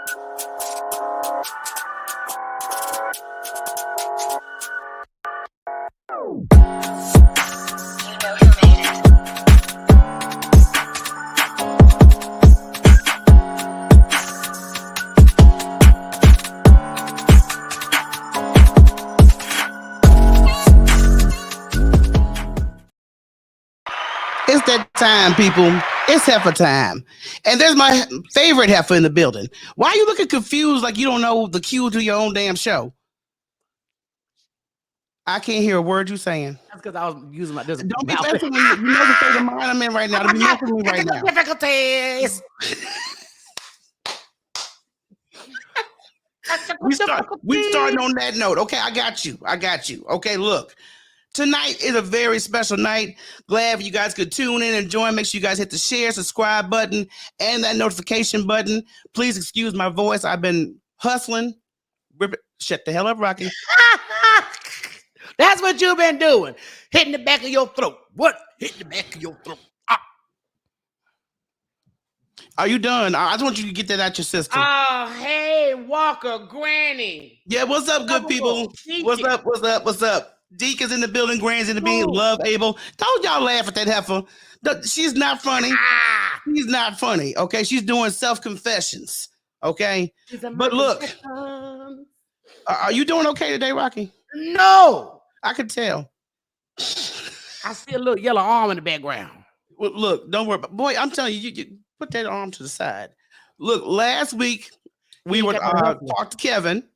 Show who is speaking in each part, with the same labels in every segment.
Speaker 1: It's that time, people. It's heifer time. And there's my favorite heifer in the building. Why are you looking confused like you don't know the cue to your own damn show? I can't hear a word you're saying.
Speaker 2: That's because I was using my...
Speaker 1: Don't be messing with me. You know the state of mind I'm in right now. Don't be messing with me right now.
Speaker 2: Difficulties.
Speaker 1: we starting on that note. Okay, I got you. Okay, look. Tonight is a very special night. Glad you guys could tune in and join. Make sure you guys hit the share, subscribe button, and that notification button. Please excuse my voice. I've been hustling. Shut the hell up, Rocky.
Speaker 2: That's what you've been doing. Hitting the back of your throat. What? Hitting the back of your throat. Ah.
Speaker 1: Are you done? I just want you to get that out your system.
Speaker 2: Oh, hey, Walker, Granny.
Speaker 1: Yeah, what's up, good people? What's up? Deke is in the building. Granny's in the building. Love Abel. Don't y'all laugh at that heifer. She's not funny. She's not funny. Okay, she's doing self-confessions. Okay, but look, are you doing okay today, Rocky?
Speaker 2: No,
Speaker 1: I could tell.
Speaker 2: I see a little yellow arm in the background.
Speaker 1: Well, look, don't worry. Boy, I'm telling you, you put that arm to the side. Look, last week we were talk to Kevin.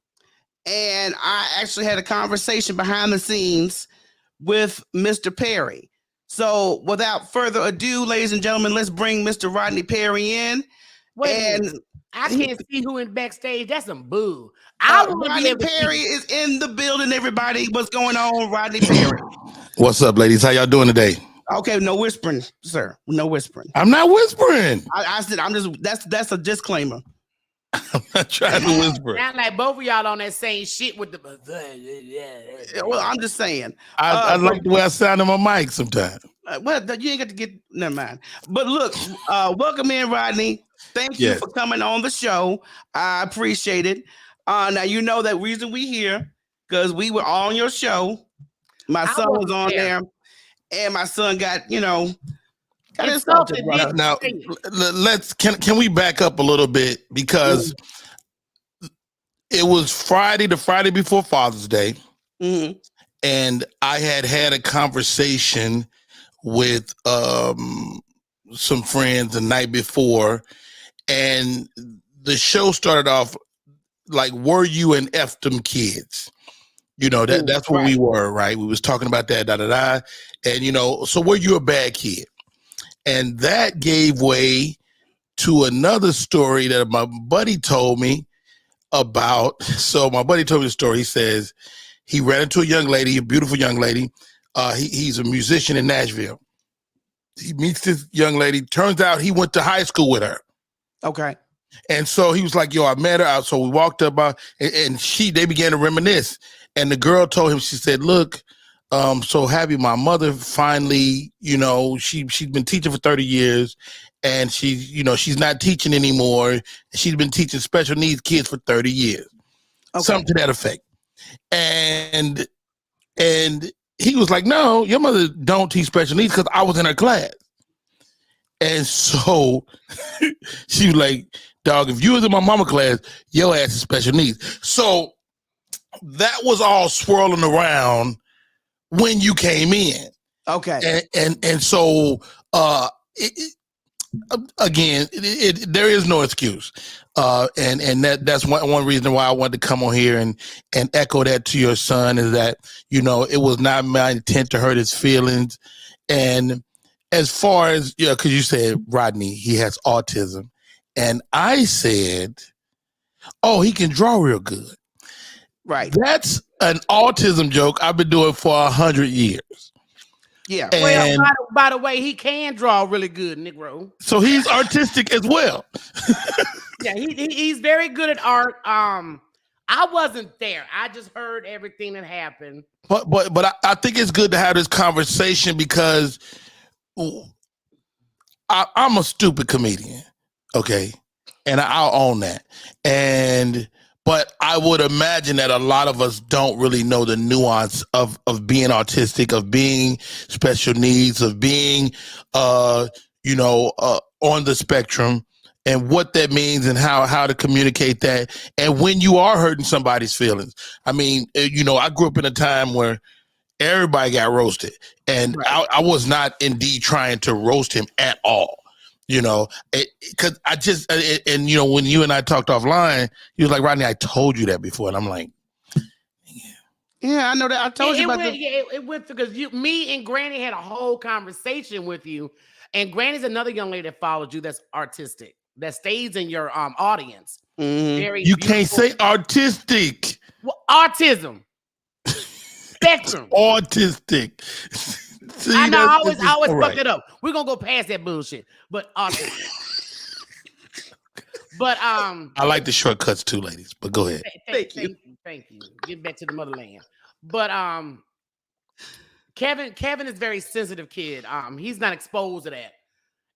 Speaker 1: And I actually had a conversation behind the scenes with Mr. Perry. So without further ado, ladies and gentlemen, let's bring Mr. Rodney Perry in.
Speaker 2: Wait, I can't see who in backstage. That's some boo.
Speaker 1: Rodney Perry is in the building, everybody. What's going on, Rodney Perry?
Speaker 3: What's up, ladies? How y'all doing today?
Speaker 1: Okay, no whispering, sir. No whispering.
Speaker 3: I'm not whispering.
Speaker 1: I said I'm just that's a disclaimer.
Speaker 3: I'm not trying to whisper.
Speaker 2: Sound like both of y'all on that same shit with the.
Speaker 1: Well, I'm just saying.
Speaker 3: I like the way I sound on my mic sometimes.
Speaker 1: Well, you ain't got to get. Never mind. But look, welcome in, Rodney. Thank you for coming on the show. I appreciate it. Now you know that reason we here because we were on your show. My son was on there, and my son got insulted.
Speaker 3: Now, can we back up a little bit because it was the Friday before Father's Day, and I had a conversation with some friends the night before, and the show started off like, "Were you an F them kids?" You know that's where we were, right? We was talking about that, and so were you a bad kid? And that gave way to another story that my buddy told me about. So my buddy told me the story. He says he ran into a young lady, a beautiful young lady. He's a musician in Nashville. He meets this young lady. Turns out he went to high school with her.
Speaker 1: Okay.
Speaker 3: And so he was like, yo, I met her out. So we walked up and they began to reminisce. And the girl told him, she said, look, so happy my mother finally, she's been teaching for 30 years and she's not teaching anymore. She's been teaching special needs kids for 30 years. Okay. Something to that effect. And he was like, no, your mother don't teach special needs because I was in her class. And so she was like, dog, if you was in my mama class, your ass is special needs. So that was all swirling around when you came in.
Speaker 1: Okay.
Speaker 3: And so there is no excuse. And that's one reason why I wanted to come on here and echo that to your son is that, it was not my intent to hurt his feelings. And as far as, because you said, Rodney, he has autism. And I said, oh, he can draw real good.
Speaker 1: Right.
Speaker 3: That's an autism joke I've been doing for 100 years.
Speaker 1: Yeah.
Speaker 2: And well, by the way, he can draw really good, Negro.
Speaker 3: So he's artistic as well.
Speaker 2: Yeah, he's very good at art. I wasn't there. I just heard everything that happened.
Speaker 3: But I think it's good to have this conversation because I'm a stupid comedian, okay? and I'll own that. But I would imagine that a lot of us don't really know the nuance of being autistic, of being special needs, of being, on the spectrum, and what that means and how to communicate that. And when you are hurting somebody's feelings. I mean, I grew up in a time where everybody got roasted, and right. I was not indeed trying to roast him at all. Because I just, when you and I talked offline, you was like, Rodney, I told you that before. And I'm like,
Speaker 1: yeah, I know that. I told you about
Speaker 2: it went because me and Granny had a whole conversation with you. And Granny's another young lady that follows you that's artistic, that stays in your audience.
Speaker 3: Mm-hmm. You can't say artistic.
Speaker 2: Well, autism. Spectrum.
Speaker 3: Autistic.
Speaker 2: See, I know. I always fuck it up. We're gonna go past that bullshit. But
Speaker 3: I like the shortcuts too, ladies. But go ahead.
Speaker 2: Thank you. Get back to the motherland. But Kevin is a very sensitive kid. He's not exposed to that.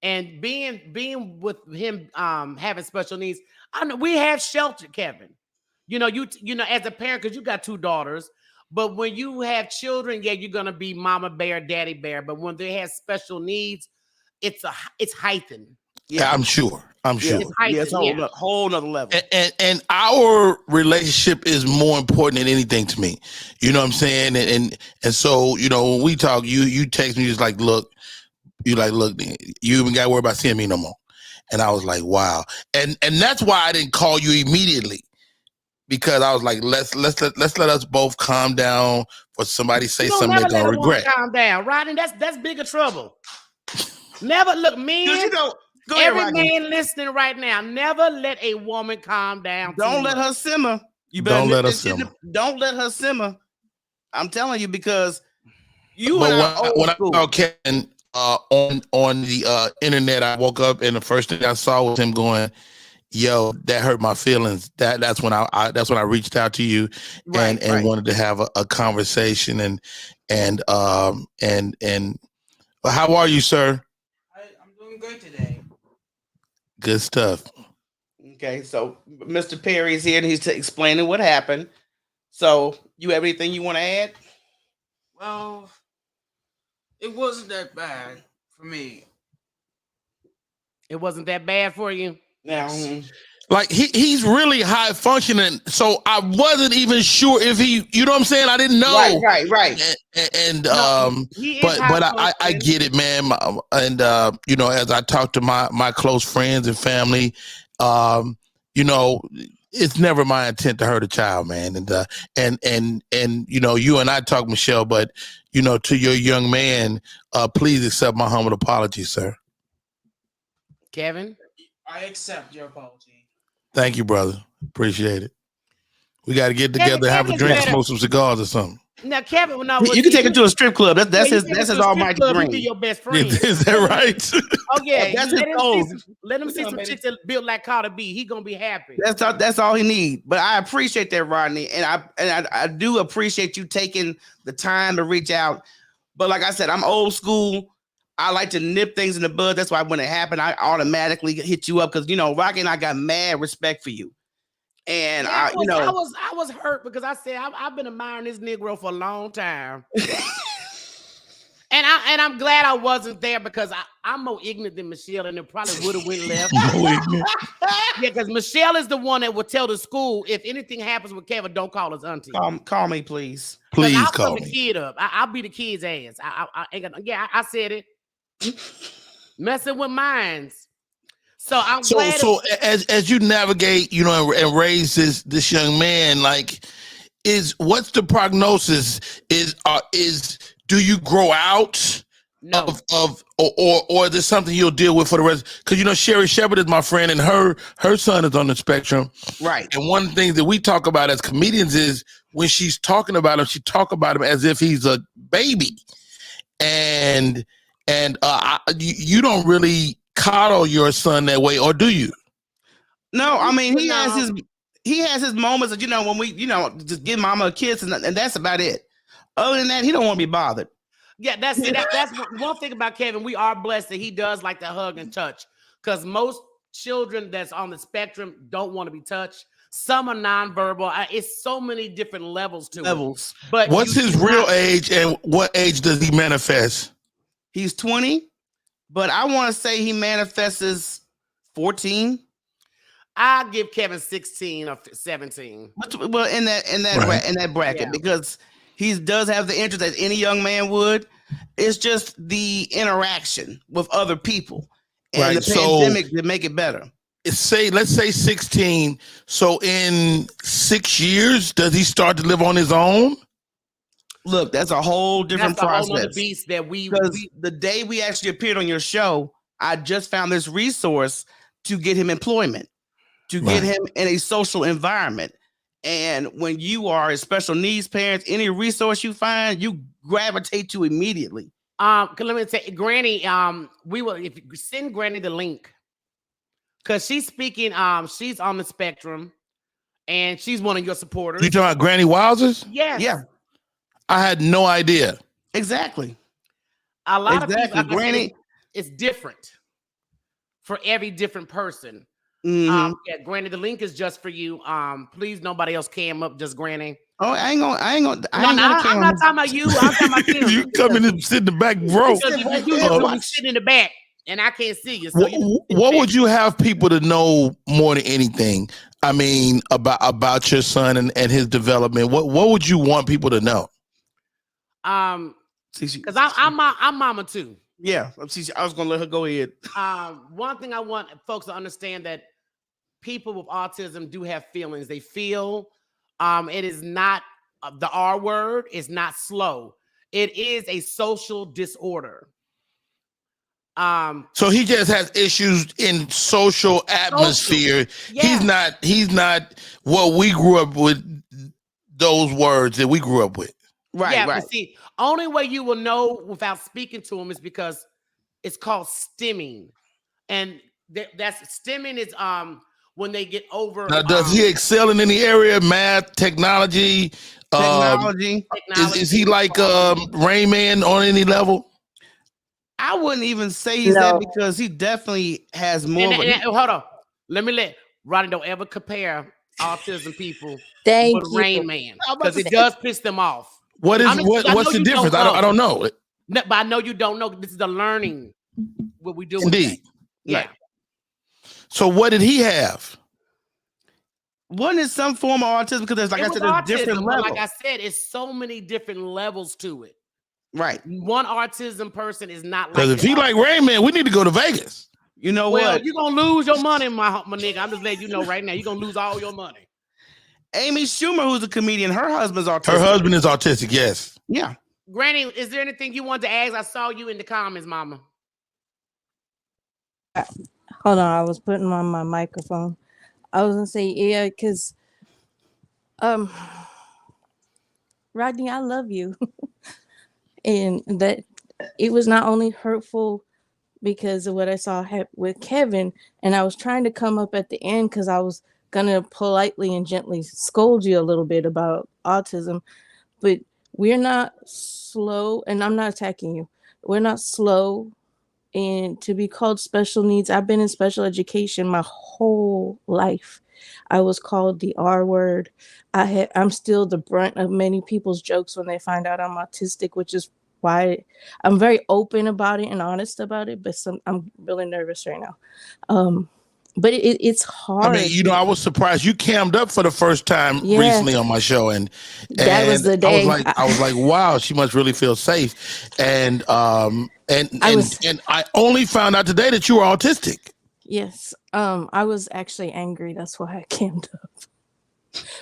Speaker 2: And being with him having special needs, I know we have sheltered Kevin. You know, as a parent, because you got 2 daughters. But when you have children, yeah, you're gonna be mama bear, daddy bear. But when they have special needs, it's heightened.
Speaker 3: Yeah, I'm sure.
Speaker 2: It's heightened.
Speaker 1: It's a whole nother level.
Speaker 3: And our relationship is more important than anything to me. You know what I'm saying? And so, when we talk, you text me just like, look, you even got to worry about seeing me no more. And I was like, wow. And that's why I didn't call you immediately. Because I was like, let's let us both calm down for somebody say something they're gonna regret.
Speaker 2: Calm down, Rodney. That's bigger trouble. Never look, men.
Speaker 1: Go
Speaker 2: every
Speaker 1: ahead,
Speaker 2: man listening right now, never let a woman calm down.
Speaker 1: Don't let her simmer. You better
Speaker 3: don't let her simmer.
Speaker 1: Don't let her simmer. I'm telling you, because you.
Speaker 3: But when I saw Kevin on the internet, I woke up and the first thing I saw was him going, yo, that hurt my feelings. That's when I reached out to you and wanted to have a conversation and how are you, sir?
Speaker 4: I'm doing good today.
Speaker 3: Good stuff.
Speaker 1: Okay, so Mr. Perry's here and he's explaining what happened. So you have anything you want to add?
Speaker 4: Well, it wasn't that bad for me.
Speaker 2: It wasn't that bad for you?
Speaker 1: Now,
Speaker 3: like he's really high functioning, so I wasn't even sure if he, you know what I'm saying? I didn't know.
Speaker 1: Right.
Speaker 3: And but I get it, man. And as I talk to my close friends and family, it's never my intent to hurt a child, man. And you and I talk, Michele, but to your young man, please accept my humble apology, sir.
Speaker 2: Kevin?
Speaker 4: I accept your apology.
Speaker 3: Thank you, brother. Appreciate it. We got to get together, have a drink, smoke some cigars or something.
Speaker 2: Now, Kevin,
Speaker 1: you can take him to a strip club. That's his almighty dream.
Speaker 2: Be your best friend.
Speaker 3: Is that right?
Speaker 2: Oh yeah,
Speaker 1: that's his goal.
Speaker 2: Let him see some chicks that built like Carter B. He gonna be happy.
Speaker 1: That's all he need. But I appreciate that, Rodney, and I do appreciate you taking the time to reach out. But like I said, I'm old school. I like to nip things in the bud. That's why when it happened, I automatically hit you up because Rocky and I got mad respect for you. And
Speaker 2: I was hurt because I said I've been admiring this Negro for a long time. and I'm glad I wasn't there because I'm more ignorant than Michele, and it probably would have went left. Yeah, because Michele is the one that would tell the school if anything happens with Kevin, don't call us auntie.
Speaker 1: Call me, please.
Speaker 3: Please
Speaker 2: I'll
Speaker 3: call
Speaker 2: me. The kid up. I'll be the kid's ass. I ain't gonna. Yeah, I said it. Messing with minds. So I'm glad.
Speaker 3: So as you navigate, and raise this young man, like, what's the prognosis? Is do you grow out or is this something you'll deal with for the rest? Because Sherry Shepard is my friend, and her son is on the spectrum,
Speaker 1: right?
Speaker 3: And one of the things that we talk about as comedians is when she's talking about him, she talk about him as if he's a baby, and you don't really coddle your son that way, or do you?
Speaker 1: No, I mean he has his moments of when we just give mama a kiss and that's about it. Other than that, he don't want to be bothered.
Speaker 2: Yeah, that's one thing about Kevin. We are blessed that he does like to hug and touch, because most children that's on the spectrum don't want to be touched. Some are nonverbal. It's so many different levels to it. But
Speaker 3: what's his real age and what age does he manifest?
Speaker 1: He's 20, but I want to say he manifests 14.
Speaker 2: I give Kevin 16 or 17.
Speaker 1: Well, in that bracket, because he does have the interest that any young man would. It's just the interaction with other people and the pandemic to make it better.
Speaker 3: Let's say 16. So in 6 years, does he start to live on his own?
Speaker 1: Look, that's a whole different process.
Speaker 2: Whole beast that
Speaker 1: because the day we actually appeared on your show, I just found this resource to get him employment, to get him in a social environment. And when you are a special needs parent, any resource you find, you gravitate to immediately.
Speaker 2: Let me say, Granny, we will, if you send Granny the link, because she's speaking, she's on the spectrum and she's one of your supporters.
Speaker 3: You talking about Granny Wowzers?
Speaker 2: Yes. Yeah.
Speaker 3: I had no idea.
Speaker 1: Exactly.
Speaker 2: A lot of people, Granny, it's different for every different person. Yeah, Granny, the link is just for you. Please, nobody else cam up, just Granny.
Speaker 1: Oh, I ain't gonna.
Speaker 2: I'm not talking about you. I'm talking about you.
Speaker 3: You come in and sit in the back, bro.
Speaker 2: You sit in the back, and I can't see you. So
Speaker 3: what would you have people to know more than anything? I mean, about your son and his development. What would you want people to know?
Speaker 2: Because I'm mama too.
Speaker 1: Yeah, I was gonna let her go ahead.
Speaker 2: One thing I want folks to understand that people with autism do have feelings. They feel. It is not the R word. It's not slow. It is a social disorder.
Speaker 3: So he just has issues in social atmosphere. Yeah. He's not what we grew up with. Those words that we grew up with.
Speaker 2: Right. Yeah. Right. But see, only way you will know without speaking to him is because it's called stimming, and that's stimming is when they get over.
Speaker 3: Now, does he excel in any area? Math, technology. Is he like Rain Man on any level?
Speaker 1: I wouldn't even say he's that because he definitely has more.
Speaker 2: Hold on, let me let Rodney don't ever compare autism people with Rain Man because it does piss them off.
Speaker 3: What's the difference? I don't know.
Speaker 2: No, but I know you don't know. This is the learning what we do.
Speaker 3: Indeed.
Speaker 2: Yeah.
Speaker 3: Right. So what did he have?
Speaker 1: One is some form of autism because there's, like I said, there's different levels.
Speaker 2: Like I said, it's so many different levels to it.
Speaker 1: Right.
Speaker 2: One autism person is not like.
Speaker 3: Because if he like Rain Man, we need to go to Vegas.
Speaker 1: You know what?
Speaker 2: You're gonna lose your money, my nigga. I'm just letting you know right now. You're gonna lose all your money.
Speaker 1: Amy Schumer, who's a comedian, her husband's autistic.
Speaker 3: Her husband is autistic, yes.
Speaker 1: Yeah.
Speaker 2: Granny, is there anything you want to ask? I saw you in the comments, Mama.
Speaker 5: Hold on, I was putting on my microphone. I was gonna say, yeah, because Rodney, I love you. And that it was not only hurtful because of what I saw with Kevin, and I was trying to come up at the end because I was gonna politely and gently scold you a little bit about autism, but we're not slow, and I'm not attacking you. We're not slow and to be called special needs. I've been in special education my whole life. I was called the R word. I'm still the brunt of many people's jokes when they find out I'm autistic, which is why I'm very open about it and honest about it. But I'm really nervous right now. But it's hard.
Speaker 3: I mean, I was surprised you cammed up for the first time recently on my show, and
Speaker 5: that was the day.
Speaker 3: I was like, wow, she must really feel safe. And I only found out today that you were autistic.
Speaker 5: Yes. I was actually angry. That's why I cammed up.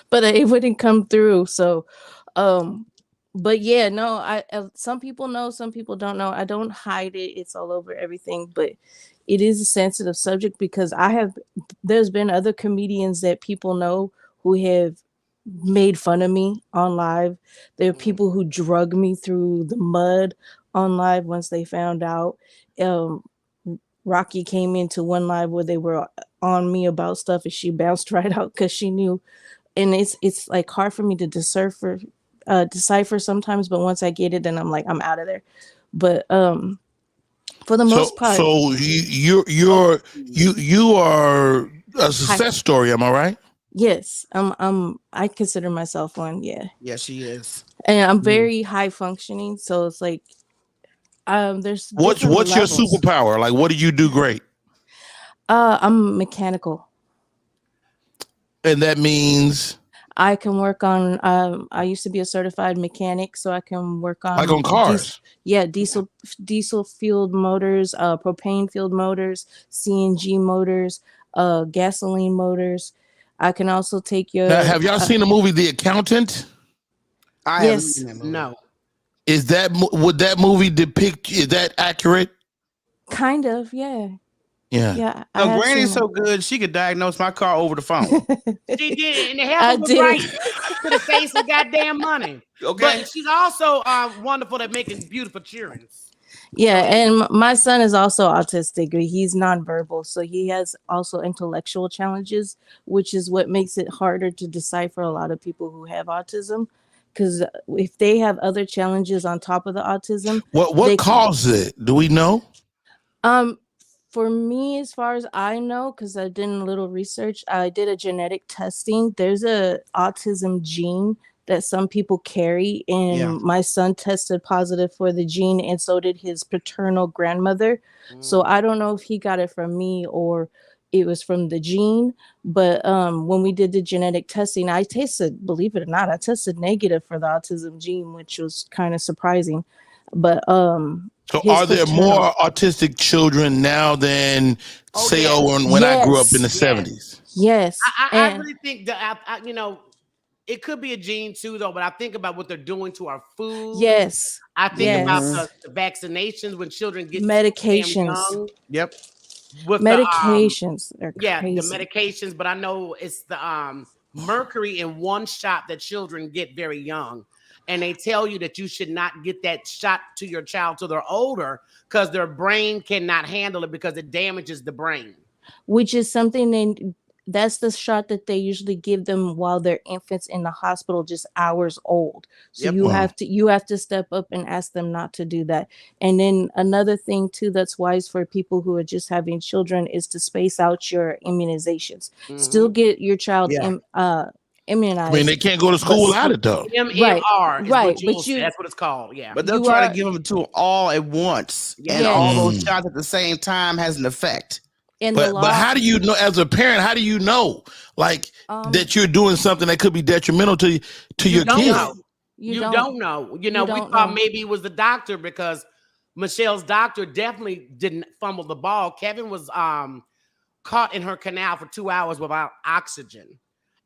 Speaker 5: But it wouldn't come through. So, but yeah, no, some people know, some people don't know. I don't hide it. It's all over everything, but it is a sensitive subject because there's been other comedians that people know who have made fun of me on live. There are people who drug me through the mud on live once they found out. Rocky came into one live where they were on me about stuff and she bounced right out because she knew. And it's like hard for me to decipher sometimes, but once I get it, then I'm like, I'm out of there. But For the most part.
Speaker 3: So you are a success story, am I right?
Speaker 5: Yes, I consider myself one. Yeah.
Speaker 1: Yeah, she is.
Speaker 5: And I'm very high functioning, so it's like there's
Speaker 3: What's
Speaker 5: different
Speaker 3: your
Speaker 5: levels.
Speaker 3: superpower? Like, what do you do great?
Speaker 5: I'm mechanical.
Speaker 3: And that means
Speaker 5: I can work on I used to be a certified mechanic, so I can work on
Speaker 3: like on cars.
Speaker 5: diesel fueled motors, propane fueled motors, CNG motors, gasoline motors. I can also take your
Speaker 3: Now, have y'all seen the movie The Accountant?
Speaker 1: I haven't
Speaker 5: yes.
Speaker 1: seen that movie.
Speaker 2: No.
Speaker 3: Is that would that movie depict? Is that accurate?
Speaker 5: Kind of, yeah.
Speaker 3: Yeah.
Speaker 5: Yeah.
Speaker 1: No, Granny's so good she could diagnose my car over the phone.
Speaker 2: She did, and the
Speaker 5: I
Speaker 2: hell was
Speaker 5: did.
Speaker 2: right. Could have saved some goddamn money.
Speaker 1: Okay.
Speaker 2: But she's also wonderful at making beautiful cheerings.
Speaker 5: Yeah, and my son is also autistic. He's nonverbal, so he has also intellectual challenges, which is what makes it harder to decipher a lot of people who have autism. Because if they have other challenges on top of the autism,
Speaker 3: What caused it? Do we know?
Speaker 5: For me, as far as I know, because I did a little research, I did a genetic testing. There's a autism gene that some people carry, and my son tested positive for the gene, and so did his paternal grandmother. So I don't know if he got it from me or it was from the gene. But when we did the genetic testing, I tested, believe it or not, I tested negative for the autism gene, which was kind of surprising. But
Speaker 3: so are there more autistic children now than say when I grew up in the 70s?
Speaker 5: Yes.
Speaker 2: I really think that it could be a gene too, though. But I think about what they're doing to our food.
Speaker 5: Yes.
Speaker 2: I think about the vaccinations when children get
Speaker 5: medications.
Speaker 2: Young.
Speaker 1: Yep.
Speaker 5: With medications.
Speaker 2: The medications. But I know it's the mercury in one shot that children get very young. And they tell you that you should not get that shot to your child till they're older because their brain cannot handle it because it damages the brain.
Speaker 5: Which is something that's the shot that they usually give them while they're infants in the hospital, just hours old. So you have to step up and ask them not to do that. And then another thing too that's wise for people who are just having children is to space out your immunizations. Still get your child immunized.
Speaker 3: I mean, they can't go to school without it though.
Speaker 2: MMR,
Speaker 5: right?
Speaker 2: But that's what it's called. Yeah,
Speaker 1: but they'll try to give them to all at once, and all those shots at the same time has an effect.
Speaker 3: But how do you know, as a parent? How do you know, like that you're doing something that could be detrimental to your kid?
Speaker 2: You don't know. We thought maybe it was the doctor because Michelle's doctor definitely didn't fumble the ball. Kevin was caught in her canal for 2 hours without oxygen.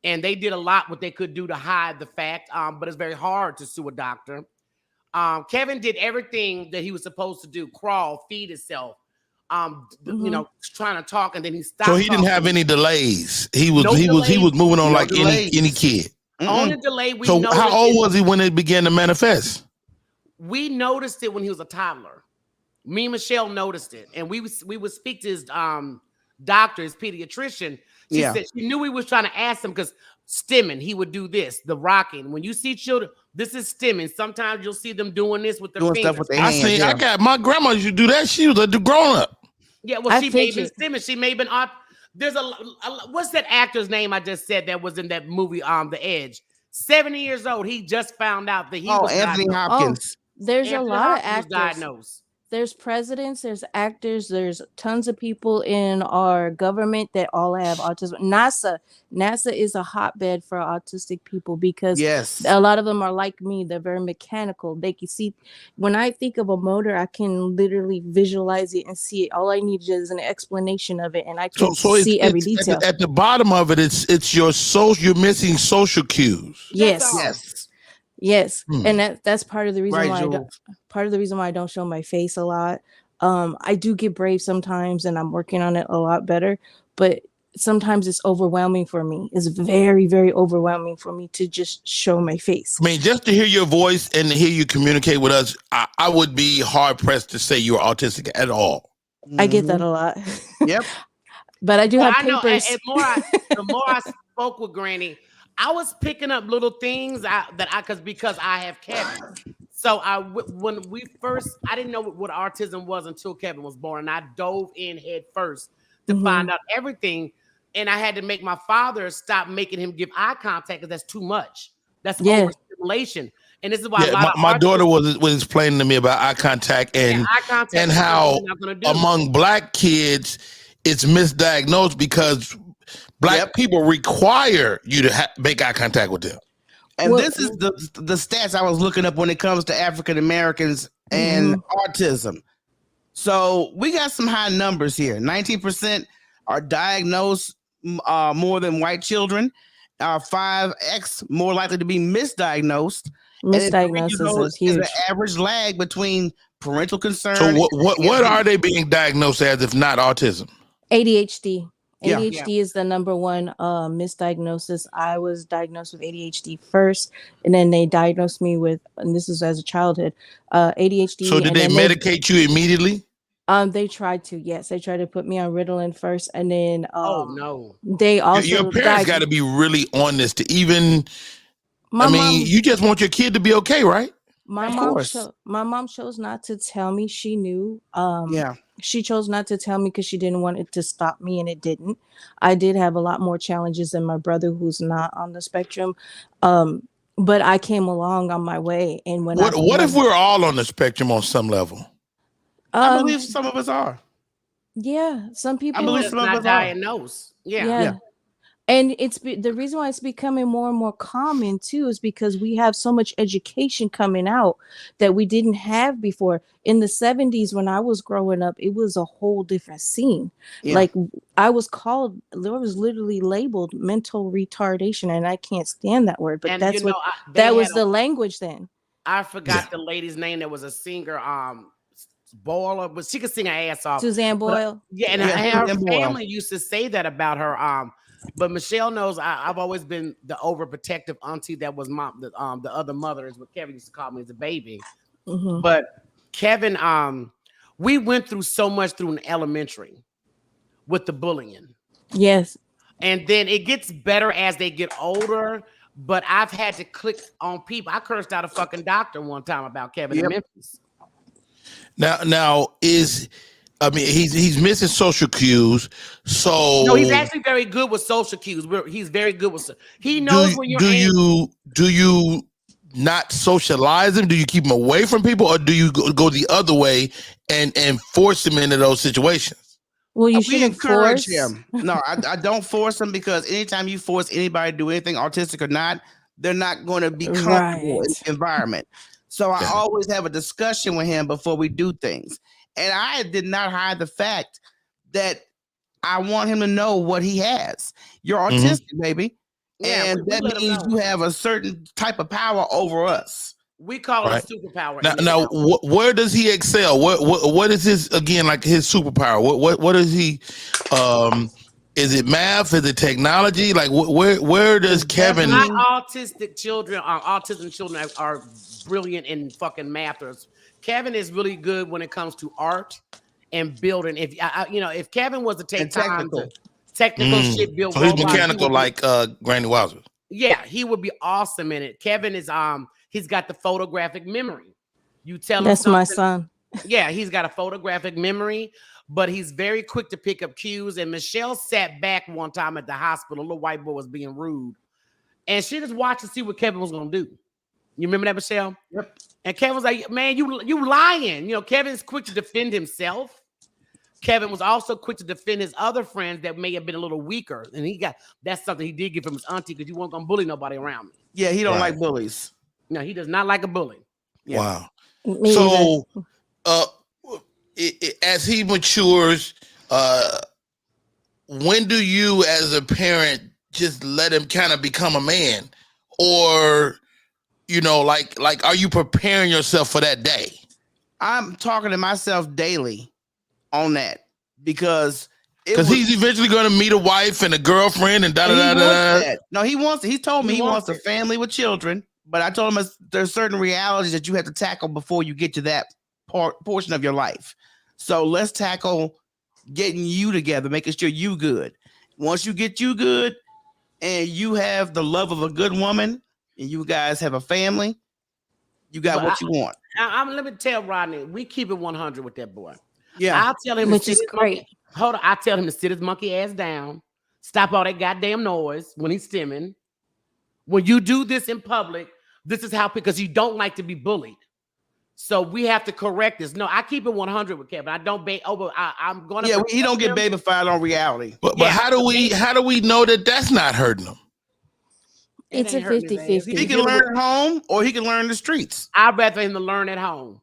Speaker 2: And they did a lot what they could do to hide the fact, but it's very hard to sue a doctor. Kevin did everything that he was supposed to do: crawl, feed himself, trying to talk, and then he stopped.
Speaker 3: So he didn't have any delays. He was moving on like any kid.
Speaker 2: Only delay we
Speaker 3: So how old was he when it began to manifest?
Speaker 2: We noticed it when he was a toddler. Me and Michelle noticed it, and we would speak to his doctor, his pediatrician. She said she knew we was trying to ask him because stimming, he would do this, the rocking. When you see children, this is stimming. Sometimes you'll see them doing this with their fingers.
Speaker 1: Stuff with their hands.
Speaker 3: I got my grandma used to do that. She was a grown up.
Speaker 2: Yeah, well, she may have been stimming. She may have been there's what's that actor's name I just said that was in that movie, The Edge? 70 years old. He just found out that he was
Speaker 1: Anthony Hopkins.
Speaker 5: There's
Speaker 2: Anthony
Speaker 5: a lot
Speaker 2: Hopkins
Speaker 5: of actors.
Speaker 2: Diagnosed.
Speaker 5: There's presidents, there's actors, there's tons of people in our government that all have autism. NASA is a hotbed for autistic people because a lot of them are like me. They're very mechanical. They can see. When I think of a motor, I can literally visualize it and see it. All I need is an explanation of it, and I can see every detail.
Speaker 3: At the bottom of it, it's your you're missing social cues.
Speaker 5: Yes, and that's part of the reason why I don't show my face a lot. I do get brave sometimes, and I'm working on it a lot better. But sometimes it's overwhelming for me. It's very, very overwhelming for me to just show my face.
Speaker 3: I mean, just to hear your voice and to hear you communicate with us, I would be hard pressed to say you're autistic at all.
Speaker 5: I get that a lot.
Speaker 1: Yep.
Speaker 5: But I do have papers.
Speaker 2: The more I spoke with Granny, I was picking up little things because I have Kevin. So when we first, I didn't know what autism was until Kevin was born, and I dove in head first to find out everything. And I had to make my father stop making him give eye contact because that's too much. That's overstimulation. And this is why
Speaker 3: my daughter was explaining to me about eye contact and
Speaker 2: eye contact
Speaker 3: and how among black kids it's misdiagnosed because black people require you to make eye contact with them.
Speaker 1: And this is the stats I was looking up when it comes to African Americans and autism. So we got some high numbers here. 19% are diagnosed more than white children. 5x more likely to be misdiagnosed.
Speaker 5: Misdiagnosis is huge.
Speaker 1: The average lag between parental concern.
Speaker 3: So what are they being diagnosed as if not autism?
Speaker 5: ADHD. ADHD is the number one misdiagnosis. I was diagnosed with ADHD first, and then they diagnosed me with, and this is as a childhood, ADHD.
Speaker 3: So did they medicate you immediately?
Speaker 5: They tried to, yes. They tried to put me on Ritalin first, and then
Speaker 2: no.
Speaker 5: They also
Speaker 3: your parents got to be really on this to even. You just want your kid to be okay, right?
Speaker 5: My mom chose not to tell me. She knew. She chose not to tell me because she didn't want it to stop me, and it didn't. I did have a lot more challenges than my brother, who's not on the spectrum. But I came along on my way. And what
Speaker 3: if we're all on the spectrum on some level?
Speaker 1: I believe some of us are.
Speaker 5: Yeah, some people.
Speaker 2: I believe some of us diagnosed. Yeah.
Speaker 5: And the reason why it's becoming more and more common too is because we have so much education coming out that we didn't have before. In the 70s, when I was growing up, it was a whole different scene. Like I was literally labeled mental retardation, and I can't stand that word, but that's that was the language then.
Speaker 2: I forgot the lady's name. That was a singer, Boyle, but she could sing her ass off.
Speaker 5: Suzanne Boyle.
Speaker 2: And her family used to say that about her. But Michelle knows I've always been the overprotective auntie that was the other mother is what Kevin used to call me as a baby. But Kevin, we went through so much through an elementary with the bullying.
Speaker 5: Yes.
Speaker 2: And then it gets better as they get older. But I've had to click on people. I cursed out a fucking doctor one time about Kevin in Memphis.
Speaker 3: Now he's missing social cues. So
Speaker 2: no, he's actually very good with social cues. He's very good with. He knows when you're.
Speaker 3: Do you not socialize him? Do you keep him away from people, or do you go the other way and force him into those situations?
Speaker 5: Well, you should
Speaker 1: encourage him. No, I don't force him, because anytime you force anybody to do anything, autistic or not, they're not going to be comfortable in the environment. So I always have a discussion with him before we do things. And I did not hide the fact that I want him to know what he has. You're autistic, baby.
Speaker 2: Yeah,
Speaker 1: and that means you have a certain type of power over us.
Speaker 2: We call it a superpower.
Speaker 3: Now where does he excel? What is his, again, like his superpower? What is he? Is it math? Is it technology? Like where does Kevin?
Speaker 2: My autistic children, autism children are brilliant in fucking math. Kevin is really good when it comes to art and building. If Kevin was to take time to technical shit, build.
Speaker 3: So he's mechanical, like Granny Wowzers.
Speaker 2: Yeah, he would be awesome in it. Kevin is he's got the photographic memory. You tell him
Speaker 5: that's my son.
Speaker 2: Yeah, he's got a photographic memory, but he's very quick to pick up cues. And Michelle sat back one time at the hospital. A little white boy was being rude, and she just watched to see what Kevin was gonna do. You remember that, Michelle? Yep. And Kevin was like, "Man, you lying." Kevin's quick to defend himself. Kevin was also quick to defend his other friends that may have been a little weaker. And that's something he did get from his auntie, because you weren't going to bully nobody around me.
Speaker 1: Yeah, he don't like bullies.
Speaker 2: No, he does not like a bully.
Speaker 3: Yeah. Wow. So as he matures, when do you as a parent just let him kind of become a man? Or, are you preparing yourself for that day?
Speaker 1: I'm talking to myself daily on that, because
Speaker 3: he's eventually going to meet a wife and a girlfriend and da.
Speaker 1: No, he wants. He told me he wants a family with children, but I told him there's certain realities that you have to tackle before you get to that portion of your life. So let's tackle getting you together, making sure you good. Once you get you good, and you have the love of a good woman, and you guys have a family, you got what you want.
Speaker 2: Let me tell Rodney, we keep it 100 with that boy.
Speaker 1: Yeah,
Speaker 2: I'll tell him,
Speaker 5: which is great.
Speaker 2: Hold on, I tell him to sit his monkey ass down, stop all that goddamn noise when he's stimming. When you do this in public, this is how, because you don't like to be bullied. So we have to correct this. No, I keep it 100 with Kevin. I don't I'm gonna.
Speaker 1: Yeah, he don't get babyfied on reality.
Speaker 3: But how do we know that that's not hurting him?
Speaker 5: It's a 50-50.
Speaker 1: He can learn at home or he can learn in the streets.
Speaker 2: I'd rather him to learn at home.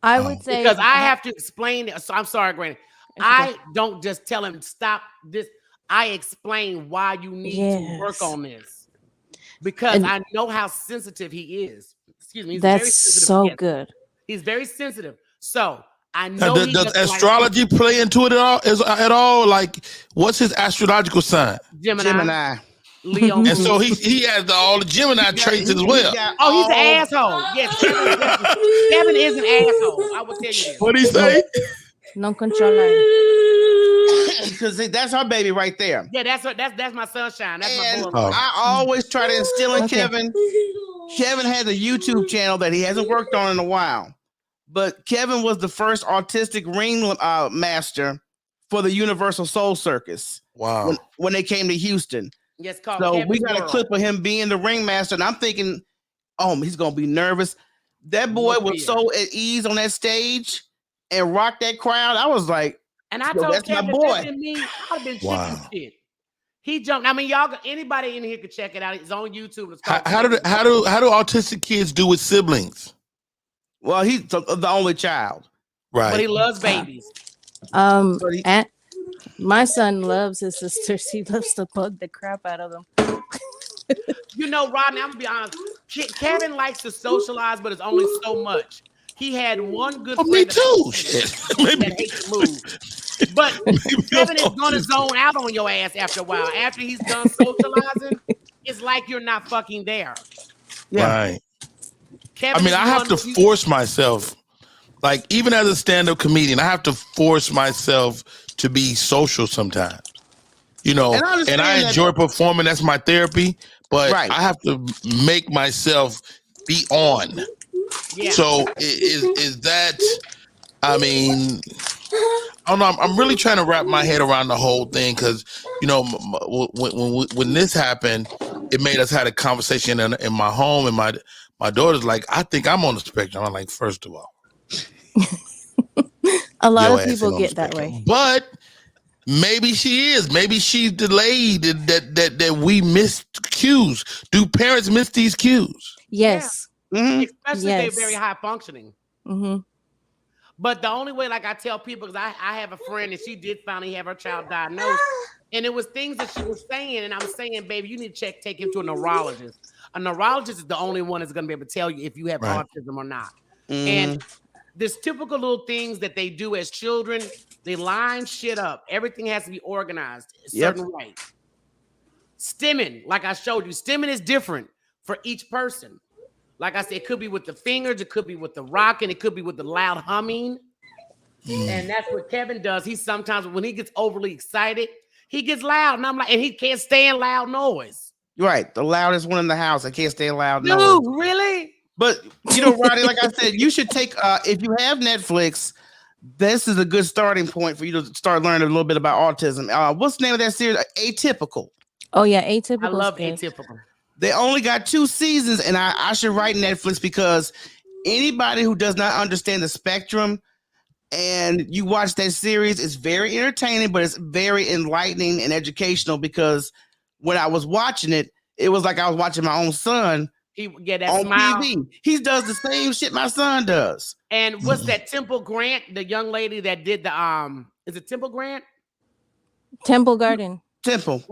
Speaker 5: I would say,
Speaker 2: because I have to explain it. So I'm sorry, Granny. I don't just tell him stop this. I explain why you need to work on this, because I know how sensitive he is. Excuse me.
Speaker 5: That's so good.
Speaker 2: He's very sensitive. So I know.
Speaker 3: Does astrology play into it at all? Like, what's his astrological sign?
Speaker 2: Gemini. Leo.
Speaker 3: And so he has all the Gemini traits as well.
Speaker 2: He's an asshole. Yes, Kevin is an asshole. I will tell you this.
Speaker 3: What'd he say?
Speaker 5: No control.
Speaker 1: Because that's our baby right there.
Speaker 2: Yeah, that's my sunshine. That's my boy.
Speaker 1: I always try to instill in Kevin. Kevin has a YouTube channel that he hasn't worked on in a while, but Kevin was the first autistic ring master for the Universal Soul Circus.
Speaker 3: Wow!
Speaker 1: When they came to Houston.
Speaker 2: Yes, so
Speaker 1: Kevin's we got a clip of him being the ringmaster, and I'm thinking, he's gonna be nervous. That boy was so at ease on that stage and rocked that crowd. I was like,
Speaker 2: and I told
Speaker 1: that's
Speaker 2: Kevin,
Speaker 1: my boy.
Speaker 2: I'd have been chicken shit. He jumped. I mean, anybody in here could check it out. It's on YouTube.
Speaker 3: How do autistic kids do with siblings?
Speaker 1: Well, he's the only child,
Speaker 2: right? But he loves babies.
Speaker 5: My son loves his sisters. He loves to bug the crap out of them.
Speaker 2: Rodney, I'm gonna be honest. Kevin likes to socialize, but it's only so much. He had one good friend.
Speaker 3: Me too.
Speaker 2: That hates to move. But Kevin is gonna zone out on your ass after a while. After he's done socializing, it's like you're not fucking there.
Speaker 3: Yeah. Right. Kevin, I have to force myself. Like, even as a stand-up comedian, I have to force myself to be social sometimes. And I enjoy performing. That's my therapy. But I have to make myself be on. Yeah. So is that? I mean, I don't know. I'm really trying to wrap my head around the whole thing because when this happened, it made us had a conversation in my home, and my daughter's like, I think I'm on the spectrum. I'm like, first of all,
Speaker 5: a lot of people get that way,
Speaker 3: but maybe she is. Maybe she's delayed. That we missed cues. Do parents miss these cues?
Speaker 5: Yes,
Speaker 2: especially if they're very high functioning.
Speaker 5: Mm-hmm.
Speaker 2: But the only way, like I tell people, because I have a friend and she did finally have her child diagnosed, and it was things that she was saying, and I'm saying, baby, you need to take him to a neurologist. A neurologist is the only one that's going to be able to tell you if you have autism or not. And this typical little things that they do as children, they line shit up. Everything has to be organized a certain way. Stimming, like I showed you, stimming is different for each person. Like I said, it could be with the fingers, it could be with the rocking, it could be with the loud humming. And that's what Kevin does. He sometimes, when he gets overly excited, he gets loud. And I'm like, and he can't stand loud noise.
Speaker 1: Right. The loudest one in the house. I can't stand loud
Speaker 2: noise. Dude, really?
Speaker 1: But, Rodney, like I said, you should take, if you have Netflix, this is a good starting point for you to start learning a little bit about autism. What's the name of that series? Atypical.
Speaker 5: Oh, yeah. Atypical.
Speaker 2: I love Atypical.
Speaker 1: They only got 2 seasons, and I should write Netflix because anybody who does not understand the spectrum and you watch that series, it's very entertaining, but it's very enlightening and educational because when I was watching it, it was like I was watching my own son
Speaker 2: on
Speaker 1: smile. TV. He does the same shit my son does.
Speaker 2: And what's that Temple Grant, the young lady that did the is it Temple Grant?
Speaker 5: Temple Garden.
Speaker 1: Temple.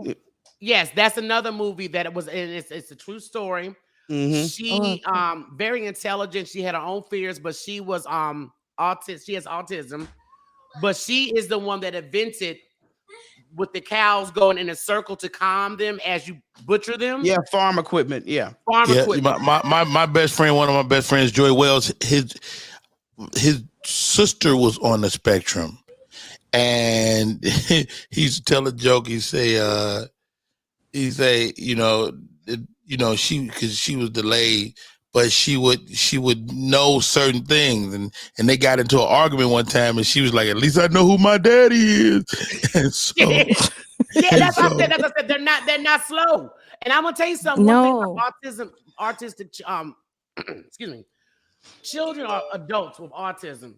Speaker 2: Yes, that's another movie that it's a true story.
Speaker 1: Mm-hmm.
Speaker 2: She very intelligent. She had her own fears, but she was autistic. She has autism, but she is the one that invented with the cows going in a circle to calm them as you butcher them.
Speaker 1: Yeah, farm equipment. Yeah,
Speaker 2: equipment.
Speaker 3: My best friend, one of my best friends, Joy Wells, his sister was on the spectrum, and he used to tell a joke. He say, she because she was delayed, but she would know certain things, and they got into an argument one time, and she was like, "At least I know who my daddy is." And so,
Speaker 2: that's what I said. They're not slow. And I'm gonna tell you something. One thing about autistic, excuse me, children or adults with autism,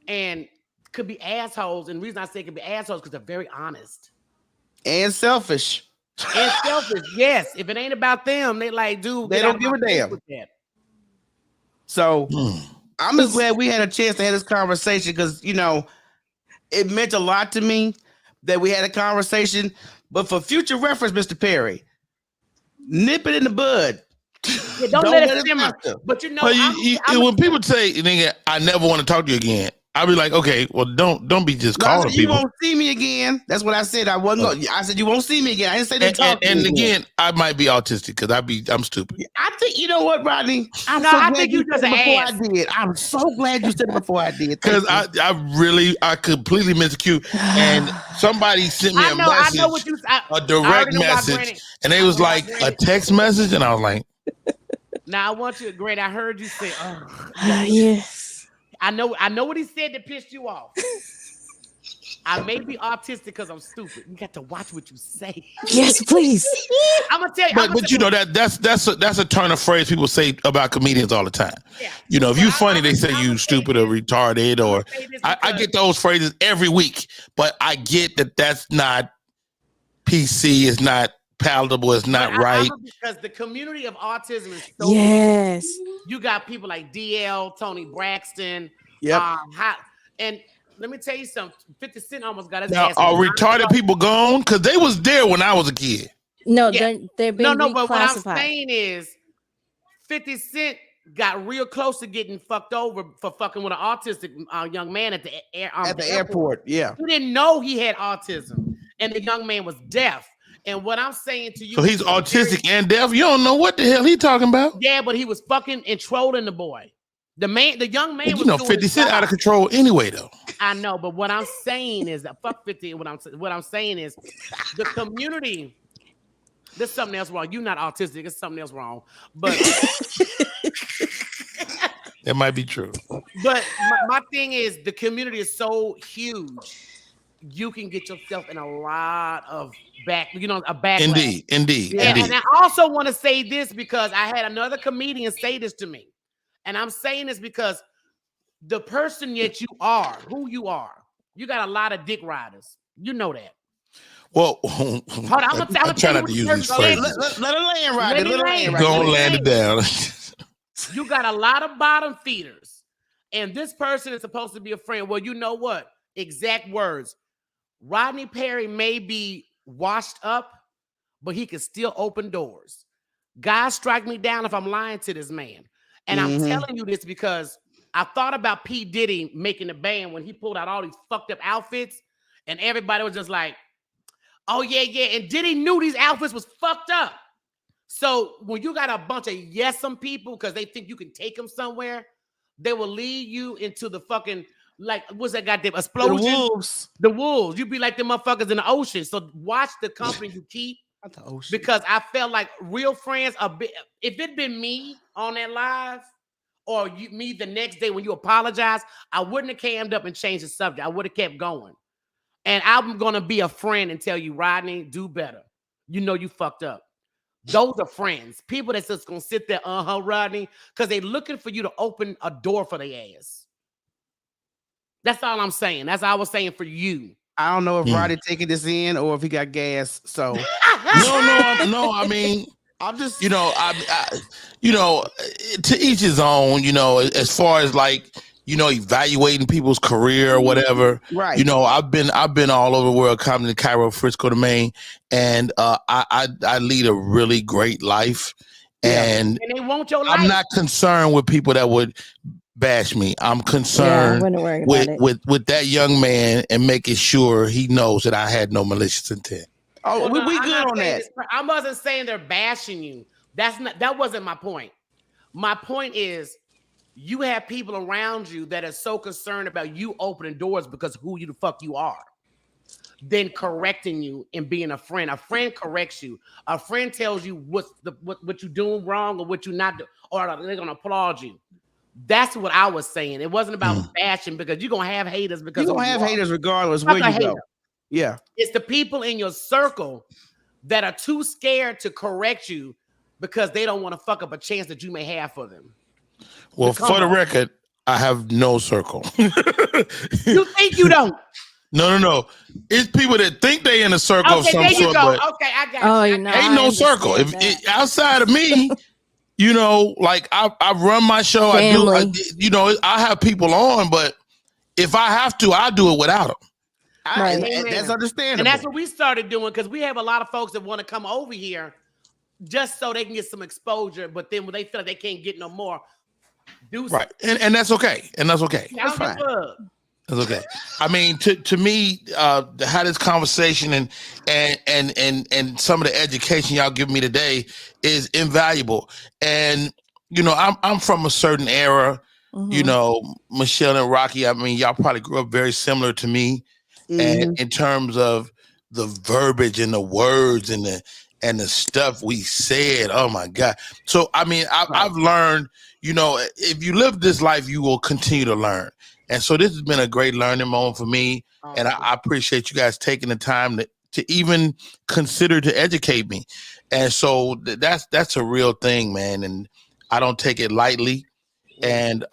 Speaker 2: and could be assholes. And the reason I say could be assholes because they're very honest
Speaker 1: and selfish.
Speaker 2: And selfish, yes. If it ain't about them, they like, dude,
Speaker 1: they don't give a damn. So I'm just glad we had a chance to have this conversation because, you know, it meant a lot to me that we had a conversation. But for future reference, Mr. Perry, nip it in the bud.
Speaker 2: Yeah, don't let it simmer. But you know,
Speaker 3: when people say, "Nigga, I never want to talk to you again," I'll be like, "Okay, well, don't be just calling people.
Speaker 1: You won't see me again." That's what I said. I wasn't. I said you won't see me again. I didn't say that.
Speaker 3: And again, I might be autistic because I'm stupid.
Speaker 1: I think you know what, Rodney.
Speaker 2: I think you just
Speaker 1: before I did. I'm so glad you said it before I did
Speaker 3: because I completely missed the cue. And somebody sent me a message, a direct message, and it was like a text message, and I was like.
Speaker 2: Now I want you, Granny. I heard you say,
Speaker 5: yes.
Speaker 2: I know what he said that pissed you off. I may be autistic because I'm stupid. You got to watch what you say.
Speaker 5: Yes, please.
Speaker 2: I'm gonna tell you.
Speaker 3: But you know that's a turn of phrase people say about comedians all the time. Yeah. You know, if you're funny, they say you stupid or retarded, or I get those phrases every week. But I get that that's not PC. It's not palatable. It's not right.
Speaker 2: Because the community of autism is so
Speaker 5: yes.
Speaker 2: big. You got people like DL, Tony Braxton.
Speaker 1: Yep.
Speaker 2: And let me tell you something. 50 Cent almost got his
Speaker 3: now,
Speaker 2: ass.
Speaker 3: Are retarded people gone? Because they was there when I was a kid.
Speaker 5: No, they're being reclassified.
Speaker 2: But what I'm saying is 50 Cent got real close to getting fucked over for fucking with an autistic young man at the
Speaker 1: airport. Yeah.
Speaker 2: He didn't know he had autism. And the young man was deaf. And what I'm saying to you,
Speaker 3: so he's autistic and deaf. You don't know what the hell he talking about.
Speaker 2: Yeah, but he was fucking and trolling the boy. The young man.
Speaker 3: Well, was 50 Cent out of control anyway, though.
Speaker 2: I know, but what I'm saying is that fuck 50. What I'm saying is the community. There's something else wrong. You're not autistic. It's something else wrong. But
Speaker 3: that might be true.
Speaker 2: But my thing is the community is so huge. You can get yourself in a lot of a backlash.
Speaker 3: Indeed.
Speaker 2: And I also want to say this because I had another comedian say this to me. And I'm saying this because the person that you are, who you are, you got a lot of dick riders. You know that.
Speaker 3: Well,
Speaker 2: hold on, I'm gonna
Speaker 3: try not to use these phrases.
Speaker 1: Let it land, right?
Speaker 3: Don't land it down.
Speaker 2: You got a lot of bottom feeders. And this person is supposed to be a friend. Well, you know what? Exact words. Rodney Perry may be washed up, but he can still open doors. Guys, strike me down if I'm lying to this man. And I'm telling you this because I thought about P. Diddy making the band when he pulled out all these fucked up outfits, and everybody was just like, oh, yeah. And Diddy knew these outfits was fucked up. So when you got a bunch of yes-some people because they think you can take them somewhere, they will lead you into the fucking... Like, what's that goddamn explosion? The wolves. You be like the motherfuckers in the ocean. So watch the company you keep. Because I felt like real friends are if it'd been me on that live or me the next day when you apologize, I wouldn't have cammed up and changed the subject. I would have kept going. And I'm gonna be a friend and tell you, Rodney, do better. You know you fucked up. Those are friends. People that's just gonna sit there, Rodney, because they're looking for you to open a door for their ass. That's all I'm saying. That's all I was saying for you.
Speaker 1: I don't know if Roddy taking this in or if he got gas. So
Speaker 3: no. I mean, I'm just, I to each his own. As far as like, evaluating people's career or whatever.
Speaker 1: Right.
Speaker 3: I've been all over the world, coming to Cairo, Frisco, the Maine, and I lead a really great life.
Speaker 1: Yeah.
Speaker 3: And
Speaker 2: they want your life.
Speaker 3: I'm not concerned with people that would bash me. I'm concerned with that young man and making sure he knows that I had no malicious intent.
Speaker 1: Oh, we good on that.
Speaker 2: I wasn't saying they're bashing you. That wasn't my point. My point is you have people around you that are so concerned about you opening doors because who you the fuck you are. than correcting you and being a friend. A friend corrects you. A friend tells you what you're doing wrong or what you're not doing, or they're gonna applaud you. That's what I was saying. It wasn't about bashing, because you're gonna have haters because
Speaker 1: You're gonna have haters regardless where you go. Yeah.
Speaker 2: It's the people in your circle that are too scared to correct you because they don't want to fuck up a chance that you may have for them.
Speaker 3: Well, for the record, I have no circle.
Speaker 2: You think you don't?
Speaker 3: No. It's people that think they in a circle of some sort. But
Speaker 2: okay, I got you.
Speaker 3: Ain't no circle. If outside of me, you know, like I run my show.
Speaker 5: Family.
Speaker 3: I have people on, but if I have to, I do it without them.
Speaker 1: That's understandable.
Speaker 2: And that's what we started doing, because we have a lot of folks that want to come over here just so they can get some exposure, but then when they feel like they can't get no more,
Speaker 3: right. And that's okay. That's
Speaker 2: fine.
Speaker 3: That's okay. I mean, to me, to have this conversation and some of the education y'all give me today is invaluable. And I'm from a certain era. Michele and Rocky. I mean, y'all probably grew up very similar to me, and in terms of the verbiage and the words and the stuff we said. Oh my God! So I mean, I've learned. If you live this life, you will continue to learn. And so this has been a great learning moment for me. And I appreciate you guys taking the time to even consider to educate me. And so that's a real thing, man. And I don't take it lightly. And,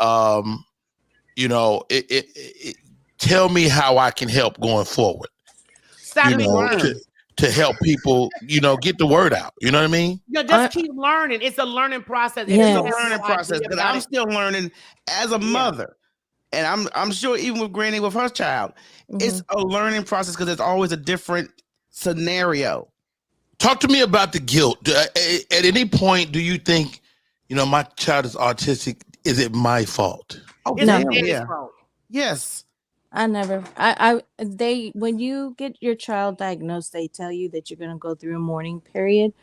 Speaker 3: tell me how I can help going forward. To help people, get the word out. You know what I mean?
Speaker 2: Just keep learning. It's a learning process.
Speaker 1: It's a learning process that I'm still learning as a mother. And I'm sure even with Granny with her child, it's a learning process because it's always a different scenario.
Speaker 3: Talk to me about the guilt. At any point, do you think, my child is autistic? Is it my fault?
Speaker 1: Oh,
Speaker 2: no. Yeah. Fault.
Speaker 1: Yes.
Speaker 5: I never. When you get your child diagnosed, they tell you that you're going to go through a mourning period.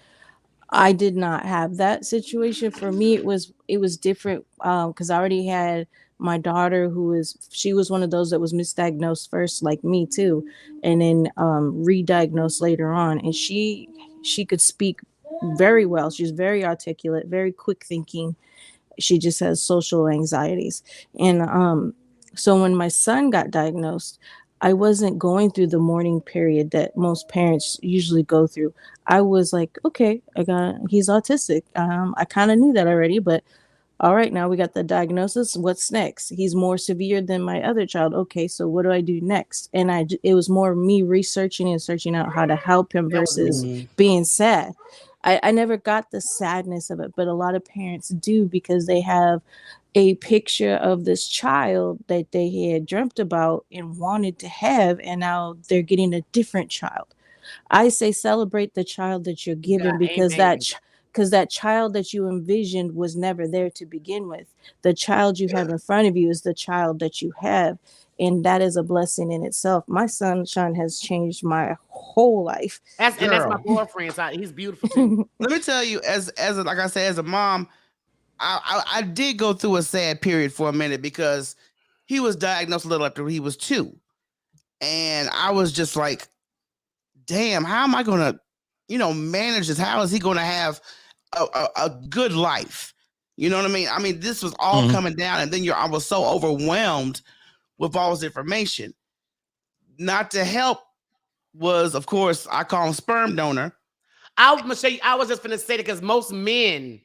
Speaker 5: I did not have that situation. For me, it was different because I already had my daughter, she was one of those that was misdiagnosed first, like me too, and then re-diagnosed later on. And she could speak very well. She's very articulate, very quick thinking. She just has social anxieties. And so when my son got diagnosed, I wasn't going through the mourning period that most parents usually go through. I was like, okay, he's autistic. I kind of knew that already, but all right, now we got the diagnosis. What's next? He's more severe than my other child. Okay, so what do I do next? And it was more me researching and searching out how to help him versus being sad. I never got the sadness of it, but a lot of parents do, because they have a picture of this child that they had dreamt about and wanted to have, and now they're getting a different child. I say celebrate the child that you're given, because that child that you envisioned was never there to begin with. The child you have in front of you is the child that you have, and that is a blessing in itself. My sunshine has changed my whole life.
Speaker 2: That's my boyfriend. He's beautiful too.
Speaker 1: Let me tell you, as like I said, as a mom, I did go through a sad period for a minute because he was diagnosed a little after he was 2. And I was just like, damn, how am I going to, manage this? How is he going to have a good life? You know what I mean? I mean, this was all coming down, and then I was so overwhelmed with all this information. Not to help was, of course, I call him sperm donor.
Speaker 2: I was just going to say that because most men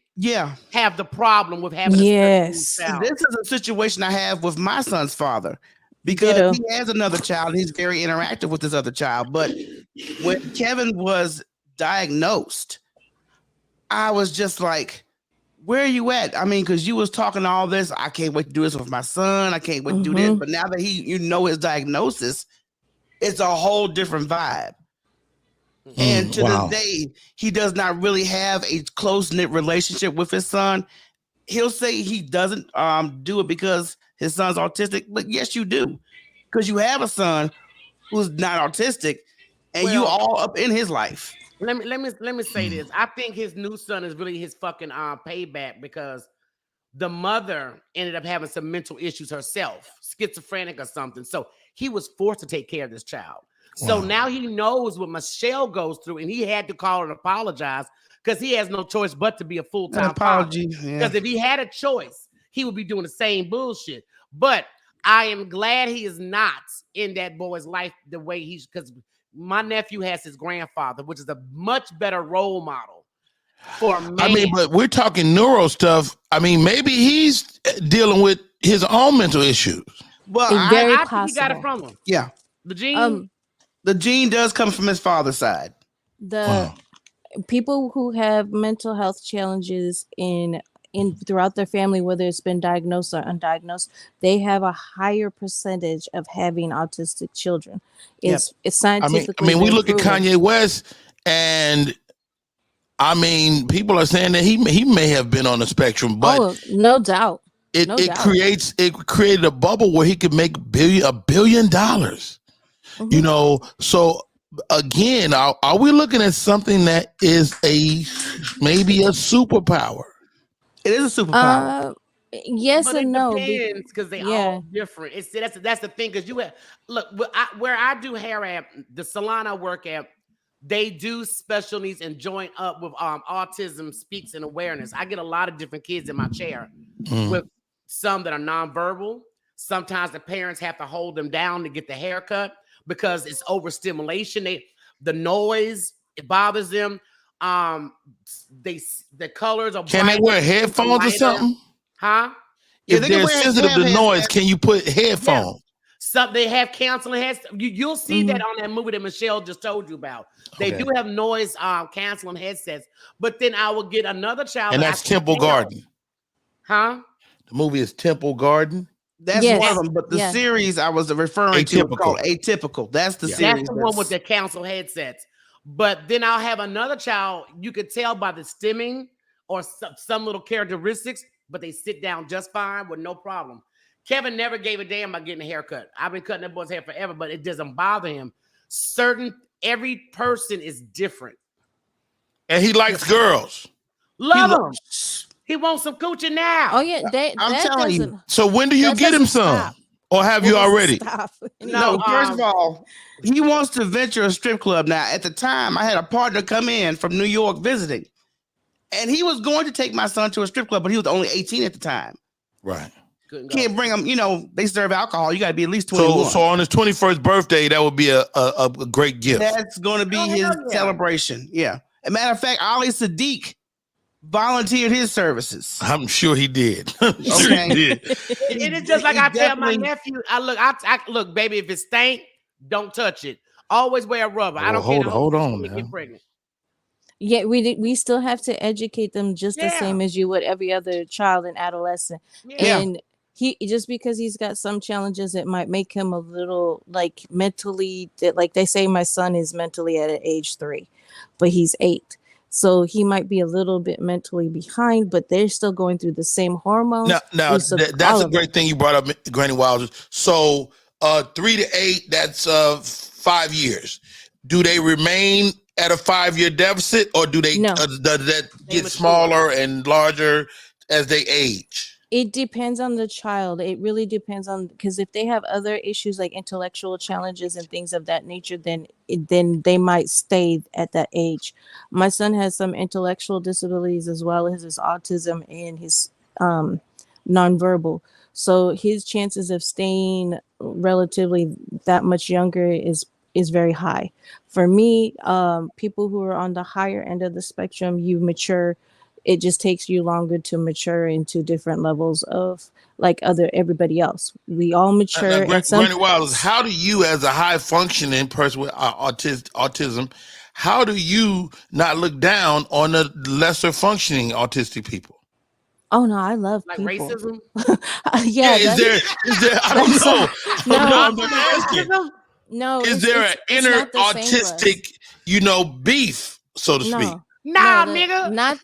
Speaker 2: have the problem with having
Speaker 5: yes.
Speaker 1: This is a situation I have with my son's father, because he has another child and he's very interactive with this other child. But when Kevin was diagnosed, I was just like, where are you at? I mean, because you was talking all this. I can't wait to do this with my son. I can't wait to do this. But now that his diagnosis, it's a whole different vibe. And to this day, he does not really have a close-knit relationship with his son. He'll say he doesn't do it because his son's autistic, but yes, you do, because you have a son who's not autistic, and you all up in his life.
Speaker 2: Let me say this. I think his new son is really his fucking payback, because the mother ended up having some mental issues herself, schizophrenic or something. So he was forced to take care of this child. So now he knows what Michele goes through, and he had to call and apologize because he has no choice but to be a full-time
Speaker 1: apology.
Speaker 2: Because if he had a choice, he would be doing the same bullshit. But I am glad he is not in that boy's life the way he's, because my nephew has his grandfather, which is a much better role model for a man.
Speaker 3: I mean, but we're talking neuro stuff. I mean, maybe he's dealing with his own mental issues.
Speaker 1: Well,
Speaker 2: I think he got it from him.
Speaker 1: Yeah.
Speaker 2: The gene?
Speaker 1: The gene does come from his father's side.
Speaker 5: The people who have mental health challenges in throughout their family, whether it's been diagnosed or undiagnosed, they have a higher percentage of having autistic children. It's scientifically.
Speaker 3: I mean, we look at Kanye West, and I mean, people are saying that he may have been on the spectrum, but
Speaker 5: no doubt.
Speaker 3: It created a bubble where he could make $1 billion. You know, so again, are we looking at something that is maybe a superpower?
Speaker 1: It is a superpower.
Speaker 5: Yes
Speaker 2: but
Speaker 5: and no.
Speaker 2: Depends because they all different. That's the thing, because you have where I do hair at the salon I work at, they do special needs and join up with Autism Speaks and Awareness. I get a lot of different kids in my chair with some that are nonverbal. Sometimes the parents have to hold them down to get the haircut because it's overstimulation. The noise, it bothers them. The colors are.
Speaker 3: Can they wear headphones or something?
Speaker 2: Huh?
Speaker 3: If they're sensitive to noise, can you put headphones?
Speaker 2: Yeah. Some they have canceling headsets. You'll see that on that movie that Michele just told you about. They do have noise canceling headsets. But then I will get another child,
Speaker 3: and that's Temple Garden.
Speaker 2: Huh?
Speaker 3: The movie is Temple Garden.
Speaker 1: That's one of them. But the series I was referring to is called Atypical. That's the series.
Speaker 2: That's the one with the cancel headsets. But then I'll have another child. You could tell by the stimming or some little characteristics, but they sit down just fine with no problem. Kevin never gave a damn about getting a haircut. I've been cutting that boy's hair forever, but it doesn't bother him. Every person is different.
Speaker 3: And he likes girls.
Speaker 2: Love him. He wants some coochie now.
Speaker 5: Oh yeah,
Speaker 1: I'm telling you.
Speaker 3: So when do you get him some? Or have you already?
Speaker 1: No, first of all, he wants to venture a strip club now. At the time, I had a partner come in from New York visiting, and he was going to take my son to a strip club, but he was only 18 at the time.
Speaker 3: Right.
Speaker 1: Can't bring him, they serve alcohol. You got to be at least 21.
Speaker 3: So on his 21st birthday, that would be a great gift.
Speaker 1: That's going to be his celebration. Yeah. As a matter of fact, Ali Sadiq volunteered his services.
Speaker 3: I'm sure he did.
Speaker 2: It is just like I tell my nephew. I look, baby, if it stank, don't touch it. Always wear a rubber. I don't care.
Speaker 3: Hold on.
Speaker 2: Get pregnant.
Speaker 5: Yeah, we still have to educate them just the same as you would every other child and adolescent.
Speaker 1: Yeah.
Speaker 5: And he, just because he's got some challenges, it might make him a little like mentally, like they say my son is mentally at age 3, but he's 8. So he might be a little bit mentally behind, but they're still going through the same hormones.
Speaker 3: Now that's a great thing you brought up, Granny Wowzers. So 3 to 8, that's 5 years. Do they remain at a 5-year deficit, or do they does that get smaller and larger as they age?
Speaker 5: It depends on the child. It really depends on, because if they have other issues like intellectual challenges and things of that nature, then they might stay at that age. My son has some intellectual disabilities as well as his autism and his nonverbal. So his chances of staying relatively that much younger is very high. For me, people who are on the higher end of the spectrum, you mature. It just takes you longer to mature into different levels of like everybody else. We all mature.
Speaker 3: Granny Wowzers, how do you, as a high functioning person with autism, how do you not look down on the lesser functioning autistic people?
Speaker 5: Oh no, I love
Speaker 2: like
Speaker 5: people.
Speaker 2: Racism.
Speaker 3: Is there? I don't know. I'm asking.
Speaker 5: No.
Speaker 3: Is there an inner autistic, beef, so to speak?
Speaker 2: Nah, nigga.
Speaker 5: Not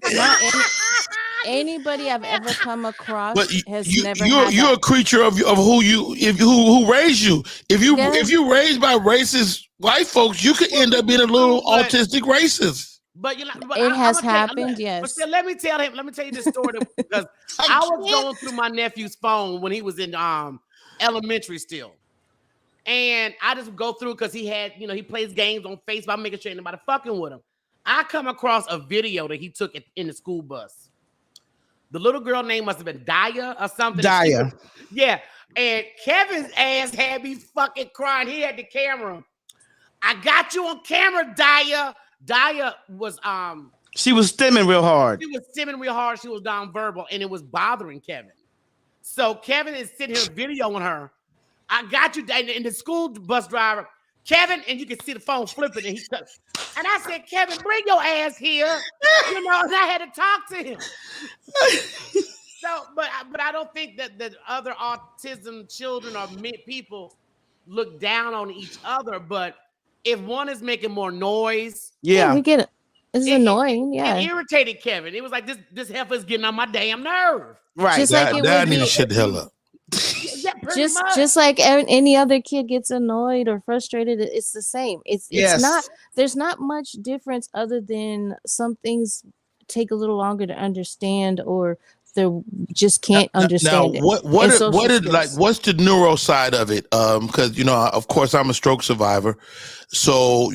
Speaker 5: anybody I've ever come across has never.
Speaker 3: You're a creature of who raised you. If you raised by racist white folks, you could end up being a little autistic racist.
Speaker 2: But
Speaker 5: it has happened, yes.
Speaker 2: But still, let me tell you this story because I was going through my nephew's phone when he was in elementary still. And I just go through because he had, he plays games on Facebook. I'm making sure ain't nobody fucking with him. I come across a video that he took in the school bus. The little girl name must have been Daya or something.
Speaker 1: Daya.
Speaker 2: Yeah. And Kevin's ass had me fucking crying. He had the camera. I got you on camera, Daya. Daya was
Speaker 1: she was stimming real hard.
Speaker 2: She was stimming real hard. She was nonverbal, and it was bothering Kevin. So Kevin is sitting here videoing her. I got you, and the school bus driver, Kevin, and you can see the phone flipping, and and I said, Kevin, bring your ass here. And I had to talk to him. So, but I don't think that the other autism children or people look down on each other. But if one is making more noise,
Speaker 5: we get it. It's annoying.
Speaker 2: It irritated Kevin. It was like this heifer is getting on my damn nerve.
Speaker 1: Right.
Speaker 5: Just like
Speaker 3: Dad need to shut the hell up.
Speaker 2: Yeah,
Speaker 5: just like any other kid gets annoyed or frustrated, it's the same. It's not. There's not much difference other than some things take a little longer to understand, or they just can't understand it.
Speaker 3: What's the neuro side of it? Because of course I'm a stroke survivor, so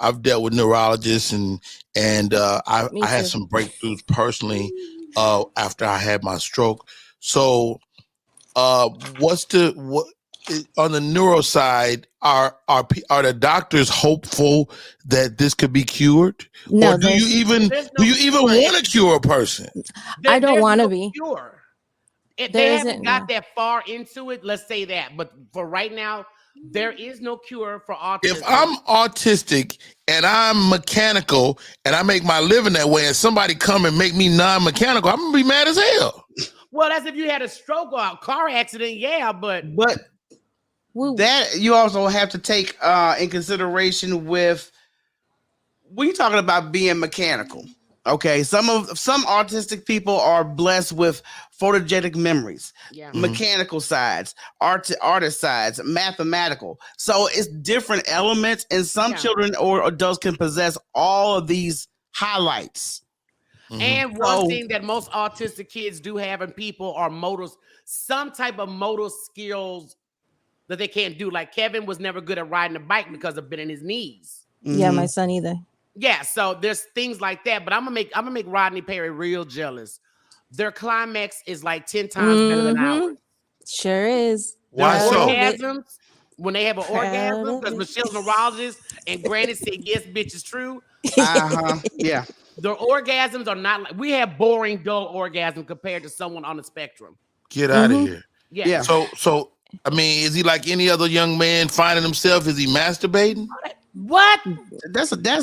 Speaker 3: I've dealt with neurologists and I had some breakthroughs personally after I had my stroke. So what on the neuro side, are the doctors hopeful that this could be cured?
Speaker 5: No,
Speaker 3: or do you even want to cure a person?
Speaker 5: I don't want to be.
Speaker 2: Cure. They haven't got that far into it. Let's say that, but for right now, there is no cure for autism.
Speaker 3: If I'm autistic and I'm mechanical and I make my living that way, and somebody come and make me non-mechanical, I'm gonna be mad as hell.
Speaker 2: Well, that's if you had a stroke or a car accident, yeah, but
Speaker 1: that you also have to take in consideration with when you're talking about being mechanical. Okay, some autistic people are blessed with photogenic memories, mechanical sides, artist sides, mathematical. So it's different elements, and some children or adults can possess all of these highlights.
Speaker 2: And one thing that most autistic kids do have in people are some type of motor skills that they can't do. Like Kevin was never good at riding a bike because of bending his knees.
Speaker 5: Yeah, my son either.
Speaker 2: Yeah, so there's things like that, but I'm gonna make Rodney Perry real jealous. Their climax is like 10 times better than ours.
Speaker 5: Sure is.
Speaker 3: Why so?
Speaker 2: Orgasms, when they have an orgasm, because Michele's neurologist and Granny said, yes, bitch, it's true.
Speaker 1: Yeah.
Speaker 2: Their orgasms are not like, we have boring, dull orgasm compared to someone on the spectrum.
Speaker 3: Get out of here.
Speaker 2: Yeah.
Speaker 3: So I mean, is he like any other young man finding himself? Is he masturbating?
Speaker 2: What?
Speaker 1: That's a damn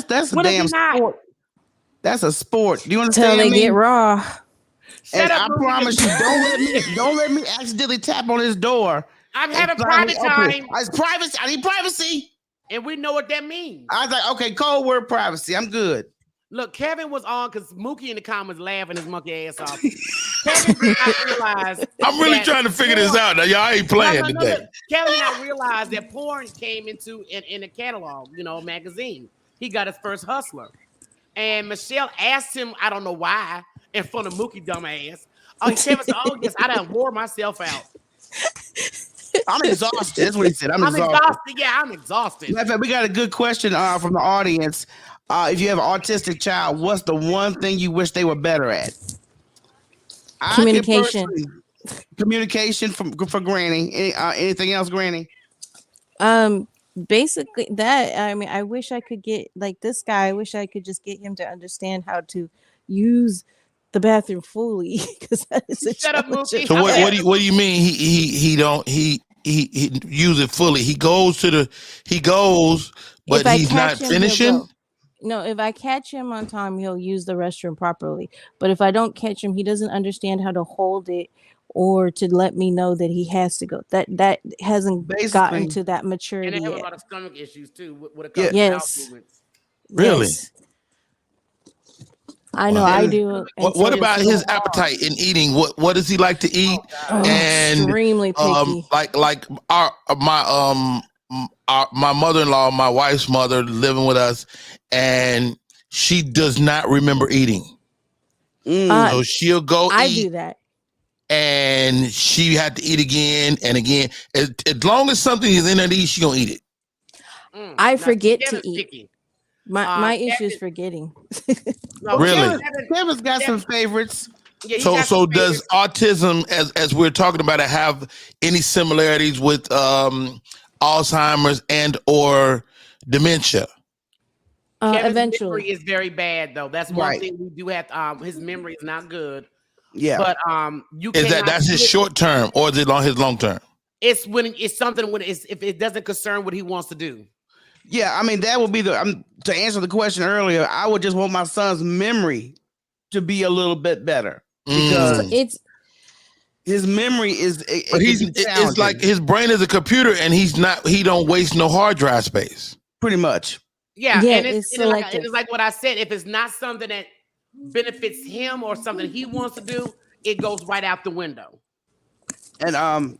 Speaker 1: sport. That's a sport. Do you understand?
Speaker 5: Until they get raw.
Speaker 2: Shut up,
Speaker 1: I promise you, don't let me accidentally tap on his door.
Speaker 2: I'm having private time.
Speaker 1: It's privacy. I need privacy.
Speaker 2: And we know what that means.
Speaker 1: I was like, okay, code word privacy. I'm good.
Speaker 2: Look, Kevin was on because Mookie in the comments laughing his monkey ass off. Kevin did not realize.
Speaker 3: I'm really trying to figure this out. Now, y'all ain't playing today.
Speaker 2: Kevin did not realize that porn came into in a catalog, magazine. He got his first Hustler. And Michele asked him, I don't know why, in front of Mookie dumbass. Kevin said, oh, yes, I done wore myself out.
Speaker 1: I'm exhausted. That's what he said. I'm exhausted.
Speaker 2: Yeah, I'm exhausted.
Speaker 1: In fact, we got a good question from the audience. If you have an autistic child, what's the one thing you wish they were better at?
Speaker 5: Communication.
Speaker 1: Communication for Granny. Anything else, Granny?
Speaker 5: Basically that. I mean, I wish I could get like this guy. I wish I could just get him to understand how to use the bathroom fully, because that is a challenge.
Speaker 3: So what do you mean he use it fully? He goes, but he's not finishing.
Speaker 5: No, if I catch him on time, he'll use the restroom properly. But if I don't catch him, he doesn't understand how to hold it or to let me know that he has to go. That hasn't gotten to that maturity
Speaker 2: yet. And they have a lot of stomach issues too. With a
Speaker 5: yes.
Speaker 3: Really?
Speaker 5: Yes. I know, I do.
Speaker 3: What about his appetite in eating? What does he like to eat? And
Speaker 5: extremely picky.
Speaker 3: Like my mother-in-law, my wife's mother, living with us, and she does not remember eating. So she'll go
Speaker 5: I
Speaker 3: eat.
Speaker 5: do that.
Speaker 3: and she had to eat again and again. As long as something is in her eat, she gonna eat it.
Speaker 5: I forget to eat. Picky. My issue is forgetting.
Speaker 2: No,
Speaker 3: really?
Speaker 1: Kevin's got some favorites.
Speaker 3: Yeah, so does autism, as we're talking about it, have any similarities with Alzheimer's and or dementia?
Speaker 2: Kevin's
Speaker 5: Eventually,
Speaker 2: memory is very bad though. That's one thing we do have. His memory is not good.
Speaker 1: Yeah,
Speaker 2: but
Speaker 3: that's his short term or is it on his long term?
Speaker 2: It's when it's something if it doesn't concern what he wants to do.
Speaker 1: Yeah, I mean that would be to answer the question earlier. I would just want my son's memory to be a little bit better because his memory is.
Speaker 3: It's like his brain is a computer and he don't waste no hard drive space.
Speaker 1: Pretty much.
Speaker 2: Yeah, and it's like what I said. If it's not something that benefits him or something he wants to do, it goes right out the window.
Speaker 1: And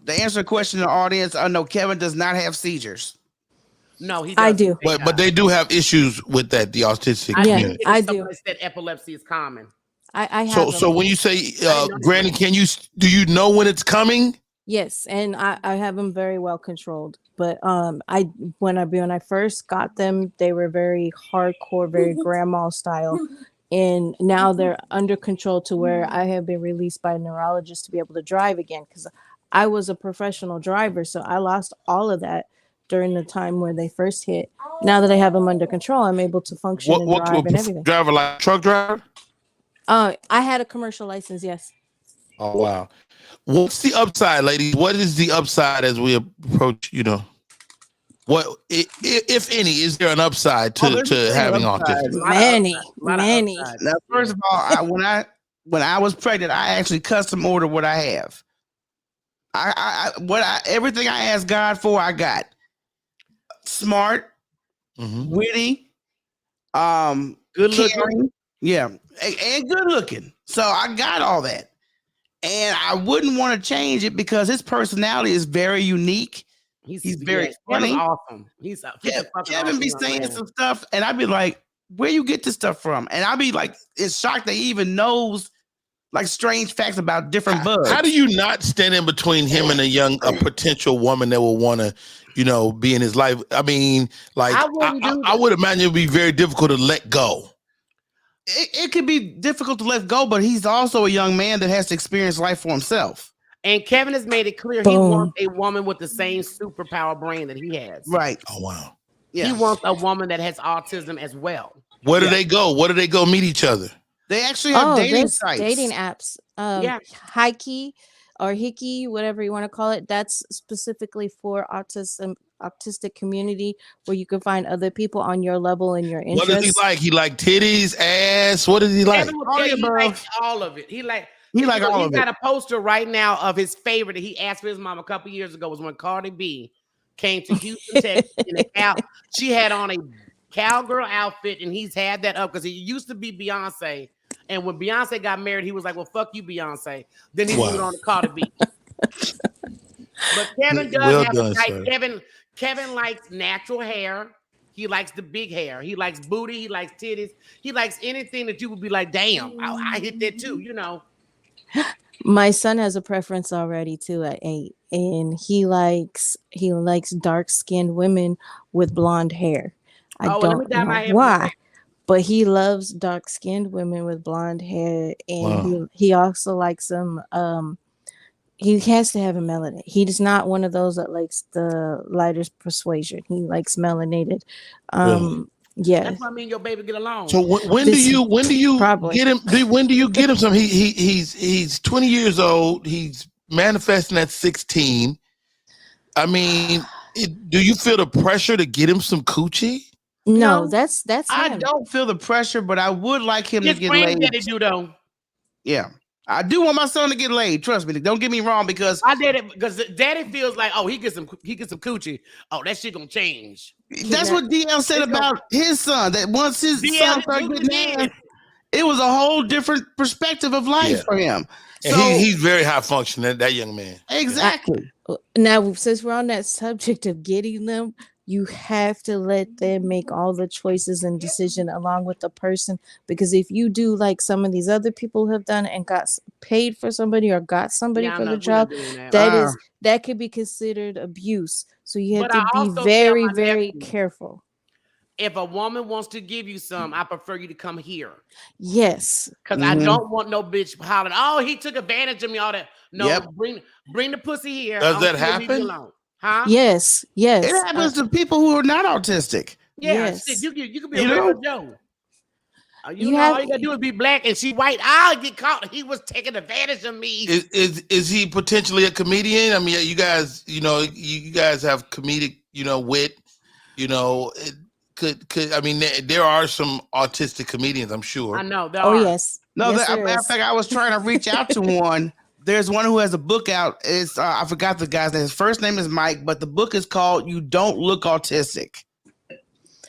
Speaker 1: to answer the question in the audience, I know Kevin does not have seizures.
Speaker 2: No, he doesn't.
Speaker 5: I do.
Speaker 3: But they do have issues with that, the autistic community.
Speaker 2: I do. Said epilepsy is common.
Speaker 5: I have
Speaker 3: so when you say Granny, do you know when it's coming?
Speaker 5: Yes, and I have them very well controlled. But when I first got them, they were very hardcore, very grandma style. And now they're under control to where I have been released by a neurologist to be able to drive again, because I was a professional driver. So I lost all of that during the time where they first hit. Now that I have them under control, I'm able to function and drive and everything.
Speaker 3: Driver, like truck driver?
Speaker 5: I had a commercial license, yes.
Speaker 3: Oh, wow. What's the upside, ladies? What is the upside as we approach, what, if any, is there an upside to having autism?
Speaker 5: Many.
Speaker 1: Now, first of all, when I was pregnant, I actually custom ordered what I have. Everything I asked God for, I got. Smart, witty,
Speaker 2: good looking,
Speaker 1: yeah, and good looking. So I got all that, and I wouldn't want to change it because his personality is very unique. He's very funny.
Speaker 2: Awesome.
Speaker 1: Kevin be saying some stuff, and I'd be like, "Where you get this stuff from?" And I'd be like, "It's shocked that he even knows like strange facts about different bugs."
Speaker 3: How do you not stand in between him and a potential woman that will want to, be in his life? I mean, like I would imagine it would be very difficult to let go.
Speaker 1: It could be difficult to let go, but he's also a young man that has to experience life for himself.
Speaker 2: And Kevin has made it clear he wants a woman with the same superpower brain that he has.
Speaker 1: Right.
Speaker 3: Oh, wow.
Speaker 1: Yeah.
Speaker 2: He wants a woman that has autism as well.
Speaker 3: Where do they go? Where do they go meet each other?
Speaker 1: They actually have dating sites.
Speaker 5: Dating apps. Hikey or Hickey, whatever you want to call it. That's specifically for autistic community where you can find other people on your level and your interests.
Speaker 3: What does he like? He like titties, ass. What does he like?
Speaker 2: He likes all of it. He got a poster right now of his favorite that he asked for his mom a couple years ago. Was when Cardi B came to Houston, Texas. She had on a cowgirl outfit, and he's had that up because he used to be Beyonce. And when Beyonce got married, he was like, "Well, fuck you, Beyonce." Then he moved on to Cardi B. But Kevin does have a type. Kevin likes natural hair. He likes the big hair. He likes booty. He likes titties. He likes anything that you would be like, "Damn, I hit that too,"
Speaker 5: My son has a preference already too at 8, and he likes dark-skinned women with blonde hair. I don't know why, but he loves dark-skinned women with blonde hair, and he also likes them. He has to have a melanin. He's not one of those that likes the lightest persuasion. He likes melanated. Yeah,
Speaker 2: that's what I mean. Your baby get along.
Speaker 3: So when do you get him? When do you get him some? He's 20 years old. He's manifesting at 16. I mean, do you feel the pressure to get him some coochie?
Speaker 5: No, that's him.
Speaker 1: I don't feel the pressure, but I would like him to get laid.
Speaker 2: Do though.
Speaker 1: Yeah. I do want my son to get laid. Trust me. Don't get me wrong, because
Speaker 2: I did it because Daddy feels like, oh, he gets some coochie. Oh, that shit gonna change.
Speaker 1: That's what DL said about his son. That once his son started getting in, it was a whole different perspective of life for him.
Speaker 3: And so, he's very high functioning, that young man.
Speaker 1: Exactly.
Speaker 5: Now, since we're on that subject of getting them, you have to let them make all the choices and decision along with the person, because if you do like some of these other people have done and got paid for somebody or got somebody
Speaker 2: Yeah,
Speaker 5: for
Speaker 2: I'm
Speaker 5: the
Speaker 2: not, we're not
Speaker 5: job,
Speaker 2: doing that.
Speaker 5: that could be considered abuse. So you have
Speaker 2: But
Speaker 5: to
Speaker 2: I
Speaker 5: be
Speaker 2: also tell
Speaker 5: very,
Speaker 2: my
Speaker 5: very
Speaker 2: nephew,
Speaker 5: careful.
Speaker 2: if a woman wants to give you some, I prefer you to come here.
Speaker 5: Yes.
Speaker 2: Because I don't want no bitch hollering, oh, he took advantage of me, all that. No,
Speaker 1: Yep.
Speaker 2: bring the pussy here.
Speaker 3: Does
Speaker 2: I'm
Speaker 3: that
Speaker 2: still leave you
Speaker 3: happen?
Speaker 2: alone. Huh?
Speaker 5: Yes.
Speaker 1: It
Speaker 5: Yes.
Speaker 1: happens to people who are not autistic.
Speaker 2: Yeah,
Speaker 5: Yes.
Speaker 2: shit, you could be
Speaker 1: You
Speaker 2: a
Speaker 1: know?
Speaker 2: regular Joe. You
Speaker 5: You
Speaker 2: know,
Speaker 5: have
Speaker 2: all you gotta do is be black and she white. I'll get caught. He was taking advantage of me.
Speaker 3: Is he potentially a comedian? I mean, you guys, you guys have comedic, wit. It could I mean, there are some autistic comedians, I'm
Speaker 2: I
Speaker 3: sure.
Speaker 2: know there
Speaker 5: Oh
Speaker 2: are.
Speaker 5: yes.
Speaker 1: No,
Speaker 5: Yes,
Speaker 1: matter
Speaker 5: there
Speaker 1: of
Speaker 5: is.
Speaker 1: fact, I was trying to reach out to one. There's one who has a book out. It's I forgot the guy's name. His first name is Mike, but the book is called "You Don't Look Autistic,"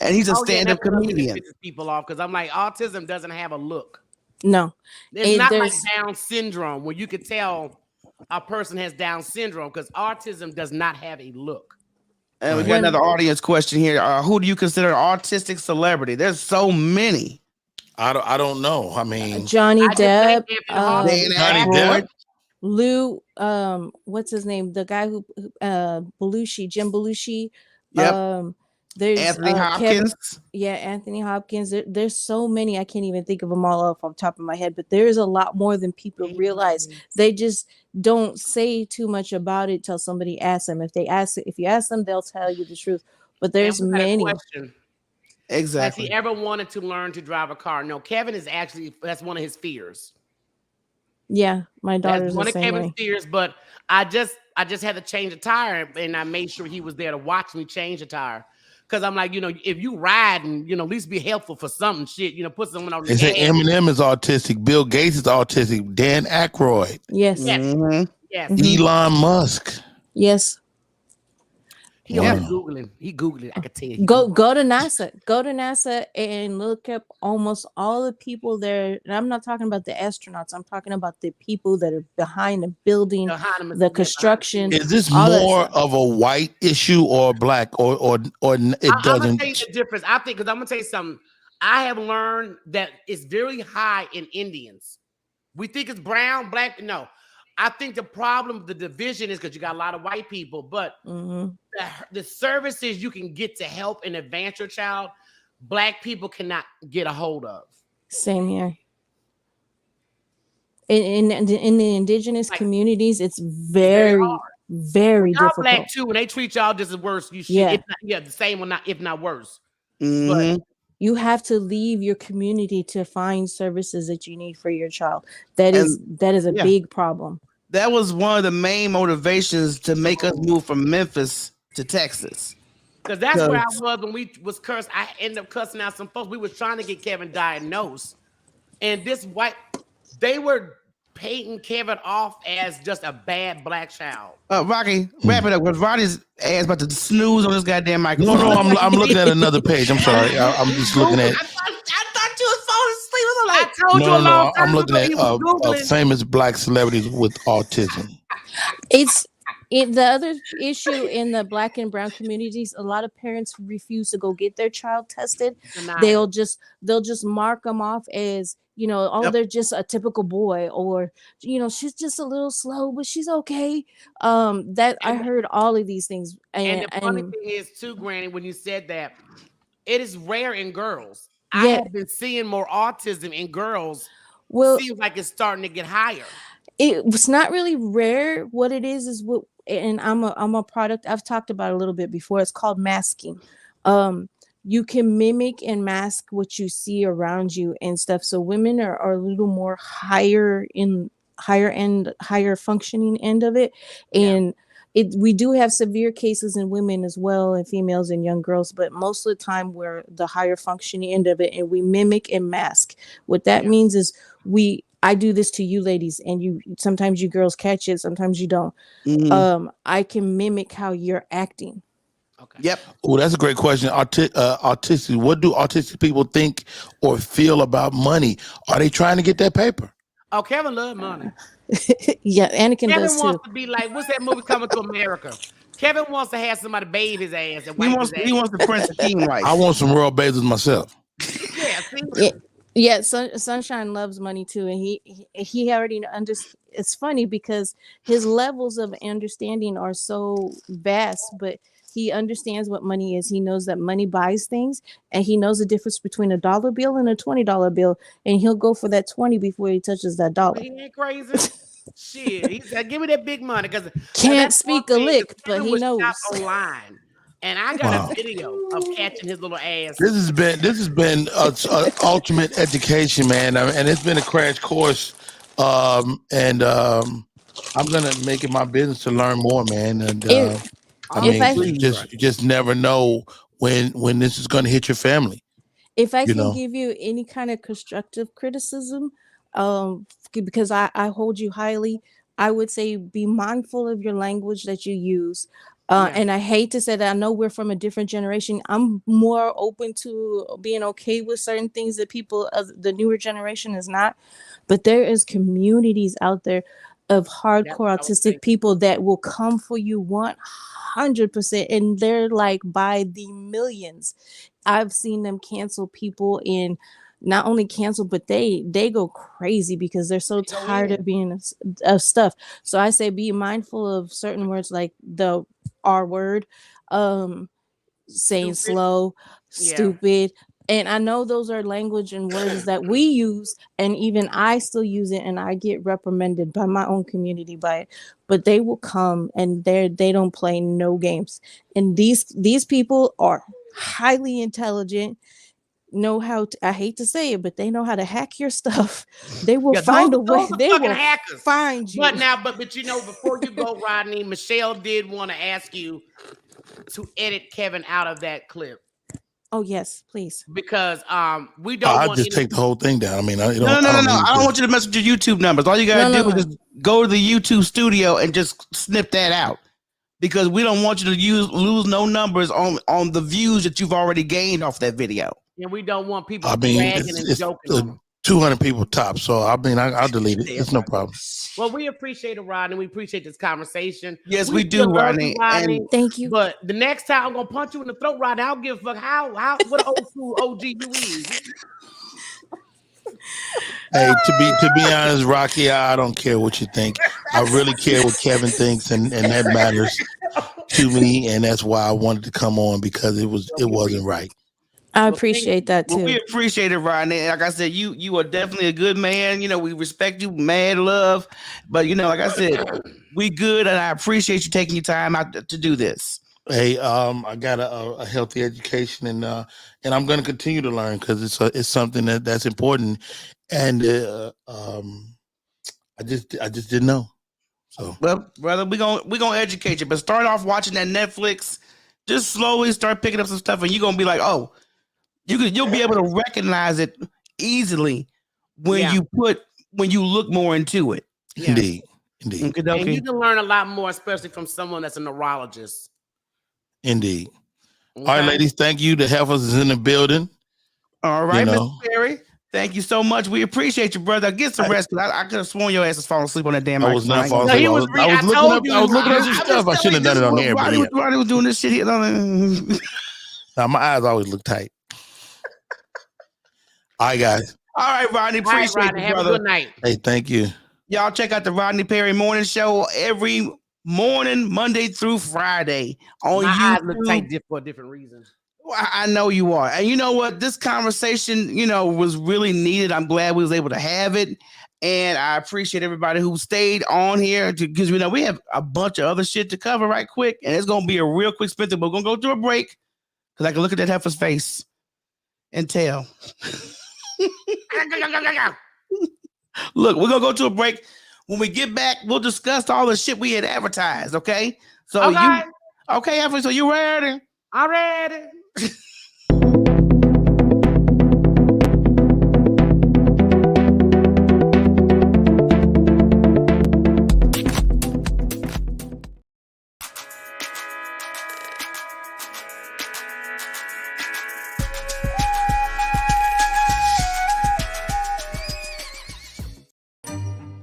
Speaker 1: and he's a
Speaker 2: Oh yeah,
Speaker 1: stand-up
Speaker 2: that's what
Speaker 1: comedian.
Speaker 2: pisses people off because I'm like, autism doesn't have a look.
Speaker 5: No.
Speaker 2: It's not like
Speaker 5: There's
Speaker 2: Down syndrome where you could tell a person has Down syndrome because autism does not have a look.
Speaker 1: And we got
Speaker 5: When-
Speaker 1: another audience question here. Who do you consider an autistic celebrity? There's so many.
Speaker 3: I don't know. I mean,
Speaker 5: Johnny
Speaker 2: I just think
Speaker 5: Depp,
Speaker 2: Anthony Hopkins-
Speaker 1: Dan
Speaker 3: Johnny
Speaker 1: Aykroyd.
Speaker 3: Depp.
Speaker 5: Lou, what's his name? The guy who Belushi, Jim Belushi.
Speaker 1: Yep.
Speaker 5: There's
Speaker 1: Anthony
Speaker 5: Kevin,
Speaker 1: Hopkins.
Speaker 5: yeah, Anthony Hopkins. There's so many. I can't even think of them all off the top of my head, but there's a lot more than people realize. They just don't say too much about it till somebody asks them. If you ask them, they'll tell you the truth. But there's
Speaker 2: And we got a
Speaker 5: many.
Speaker 2: question.
Speaker 1: Exactly.
Speaker 2: Has he ever wanted to learn to drive a car? No, Kevin is actually, that's one of his fears.
Speaker 5: Yeah, my daughter's
Speaker 2: That's one
Speaker 5: the
Speaker 2: of
Speaker 5: same
Speaker 2: Kevin's
Speaker 5: way.
Speaker 2: fears, but I just had to change a tire and I made sure he was there to watch me change a tire. Because I'm like, if you ride and, at least be helpful for something, shit, put someone on the
Speaker 3: They say
Speaker 2: gas.
Speaker 3: Eminem is autistic. Bill Gates is autistic. Dan Aykroyd.
Speaker 5: Yes.
Speaker 2: Yes.
Speaker 1: Mhm.
Speaker 2: Yes.
Speaker 5: Mhm.
Speaker 3: Elon Musk.
Speaker 5: Yes.
Speaker 2: He always Googling. He Googled it. I could tell you.
Speaker 5: Go to NASA. Go to NASA and look up almost all the people there. And I'm not talking about the astronauts. I'm talking about the people that are behind the building, the construction.
Speaker 3: Is this
Speaker 5: all that
Speaker 3: more
Speaker 5: stuff.
Speaker 3: of a white issue or black or it
Speaker 2: I'm gonna
Speaker 3: doesn't?
Speaker 2: tell you the difference. I think because I'm gonna tell you something. I have learned that it's very high in Indians. We think it's brown, black. No, I think the problem, the division is because you got a lot of white people, but the services you can get to help and advance your child, black people cannot get a hold of.
Speaker 5: Same here. In the indigenous communities, it's very
Speaker 2: Y'all
Speaker 5: difficult.
Speaker 2: black too, when they treat y'all just as worse, you should.
Speaker 5: Yeah.
Speaker 2: The same or not, if not worse.
Speaker 1: Mhm.
Speaker 5: You have to leave your community to find services that you need for your child. That is a big problem.
Speaker 1: That was one of the main motivations to make us move from Memphis to Texas.
Speaker 2: Because that's where I was when we was cursed. I ended up cussing out some folks. We was trying to get Kevin diagnosed. And they were painting Kevin off as just a bad black child.
Speaker 1: Rocky, wrap it up. Because Rodney's ass about to snooze on this goddamn microphone.
Speaker 3: No, I'm looking at another page. I'm sorry. I'm just looking at.
Speaker 2: I thought you was falling asleep. I told you a long
Speaker 3: No.
Speaker 2: time
Speaker 3: I'm looking
Speaker 2: ago
Speaker 3: at famous black celebrities with autism.
Speaker 5: The other issue in the black and brown communities, a lot of parents refuse to go get their child tested. They'll just mark them off as, they're just a typical boy, or she's just a little slow, but she's okay. I heard all of these things.
Speaker 2: And the funny thing is too, Granny, when you said that, it is rare in girls. I have been seeing more autism in girls. Well, seems like it's starting to get higher.
Speaker 5: It's not really rare. What it is what, and I'm a product I've talked about a little bit before. It's called masking. You can mimic and mask what you see around you and stuff. So women are a little more higher functioning end of it, and we do have severe cases in women as well, and females and young girls, but most of the time we're the higher functioning end of it, and we mimic and mask. What that means is I do this to you ladies, and sometimes you girls catch it, sometimes you don't. I can mimic how you're acting.
Speaker 2: Okay.
Speaker 1: Yep.
Speaker 3: Oh, that's a great question. Autistic. What do autistic people think or feel about money? Are they trying to get that paper?
Speaker 2: Oh, Kevin loves money.
Speaker 5: Yeah, Anakin
Speaker 2: Kevin
Speaker 5: does
Speaker 2: wants
Speaker 5: too.
Speaker 2: to be like, what's that movie Coming to America? Kevin wants to have somebody bathe his ass and
Speaker 1: He
Speaker 2: wipe
Speaker 1: wants
Speaker 2: his ass.
Speaker 1: he wants the Prince Akeem wife.
Speaker 3: I want some royal bathers myself.
Speaker 2: Yeah, see?
Speaker 5: Yeah, Sunshine loves money too, and he already understands. It's funny because his levels of understanding are so vast, but he understands what money is. He knows that money buys things, and he knows the difference between a dollar bill and a $20 bill, and he'll go for that 20 before he touches that dollar.
Speaker 2: He ain't crazy. Shit, he said, "Give me that big money," because
Speaker 5: can't speak a lick, but he knows.
Speaker 2: Online. And I got a video of catching his little ass.
Speaker 3: This has been ultimate education, man, and it's been a crash course. I'm gonna make it my business to learn more, man. And you just never know when this is gonna hit your family.
Speaker 5: If I can give you any kind of constructive criticism, because I hold you highly, I would say be mindful of your language that you use. And I hate to say that. I know we're from a different generation. I'm more open to being okay with certain things that people of the newer generation is not. But there is communities out there of hardcore autistic people that will come for you 100%. And they're like by the millions. I've seen them cancel people in. Not only cancel, but they go crazy because they're so tired of being of stuff. So I say be mindful of certain words like the R word, saying slow, stupid. And I know those are language and words that we use, and even I still use it, and I get reprimanded by my own community by it. But they will come, and they don't play no games. And these people are highly intelligent. Know how to, I hate to say it, but they know how to hack your stuff. They will find a way. They will find you.
Speaker 2: But you know, before you go, Rodney, Michele did want to ask you to edit Kevin out of that clip.
Speaker 5: Oh yes, please.
Speaker 2: Because we don't.
Speaker 3: I'll just take the whole thing down. I mean,
Speaker 1: no. I don't want you to mess with your YouTube numbers. All you gotta do is just go to the YouTube studio and just snip that out. Because we don't want you to lose no numbers on the views that you've already gained off that video.
Speaker 2: And we don't want people bragging and joking.
Speaker 3: 200 people top. So I mean, I'll delete it. It's no problem.
Speaker 2: Well, we appreciate it, Rodney. We appreciate this conversation.
Speaker 1: Yes, we do, Rodney.
Speaker 2: And
Speaker 5: thank you.
Speaker 2: But the next time I'm gonna punch you in the throat, Rodney. I don't give a fuck how what old school OG you is.
Speaker 3: Hey, to be honest, Rocky, I don't care what you think. I really care what Kevin thinks, and that matters to me, and that's why I wanted to come on, because it wasn't right.
Speaker 5: I appreciate that too.
Speaker 1: Well, we appreciate it, Rodney. Like I said, you are definitely a good man. You know, we respect you, mad love. But you know, like I said, we good, and I appreciate you taking your time out to do this.
Speaker 3: Hey, I got a healthy education, and I'm going to continue to learn, because it's something that's important, and I just didn't know. So,
Speaker 1: well, brother, we gonna educate you, but start off watching that Netflix. Just slowly start picking up some stuff, and you're gonna be like, oh, you'll be able to recognize it easily when you look more into it.
Speaker 2: Yeah.
Speaker 3: Indeed.
Speaker 2: Okay. And you can learn a lot more, especially from someone that's a neurologist.
Speaker 3: Indeed. Okay. All right, ladies, thank you. The Heifers is in the building.
Speaker 1: All right, Mr. Perry. Thank you so much. We appreciate you, brother. Get some rest. I could have sworn your ass was falling asleep on that damn
Speaker 3: I was not falling asleep. I was looking up some stuff. I shouldn't have done it on air.
Speaker 1: Rodney was doing this shit here.
Speaker 3: Now, my eyes always look tight. All right, guys.
Speaker 1: All right, Rodney. Appreciate you, brother.
Speaker 2: Have a good night.
Speaker 3: Hey, thank you.
Speaker 1: Y'all check out the Rodney Perry Morning Show every morning, Monday through Friday on YouTube.
Speaker 2: My eyes look tight for a different reason.
Speaker 1: I know you are. And you know what? This conversation, was really needed. I'm glad we was able to have it. And I appreciate everybody who stayed on here, because we have a bunch of other shit to cover right quick. And it's going to be a real quick spin. But we're going to go through a break, because I can look at that heifer's face and tell. Look, we're going to go to a break. When we get back, we'll discuss all the shit we had advertised, okay? So okay, heifer, so you ready?
Speaker 2: I'm ready.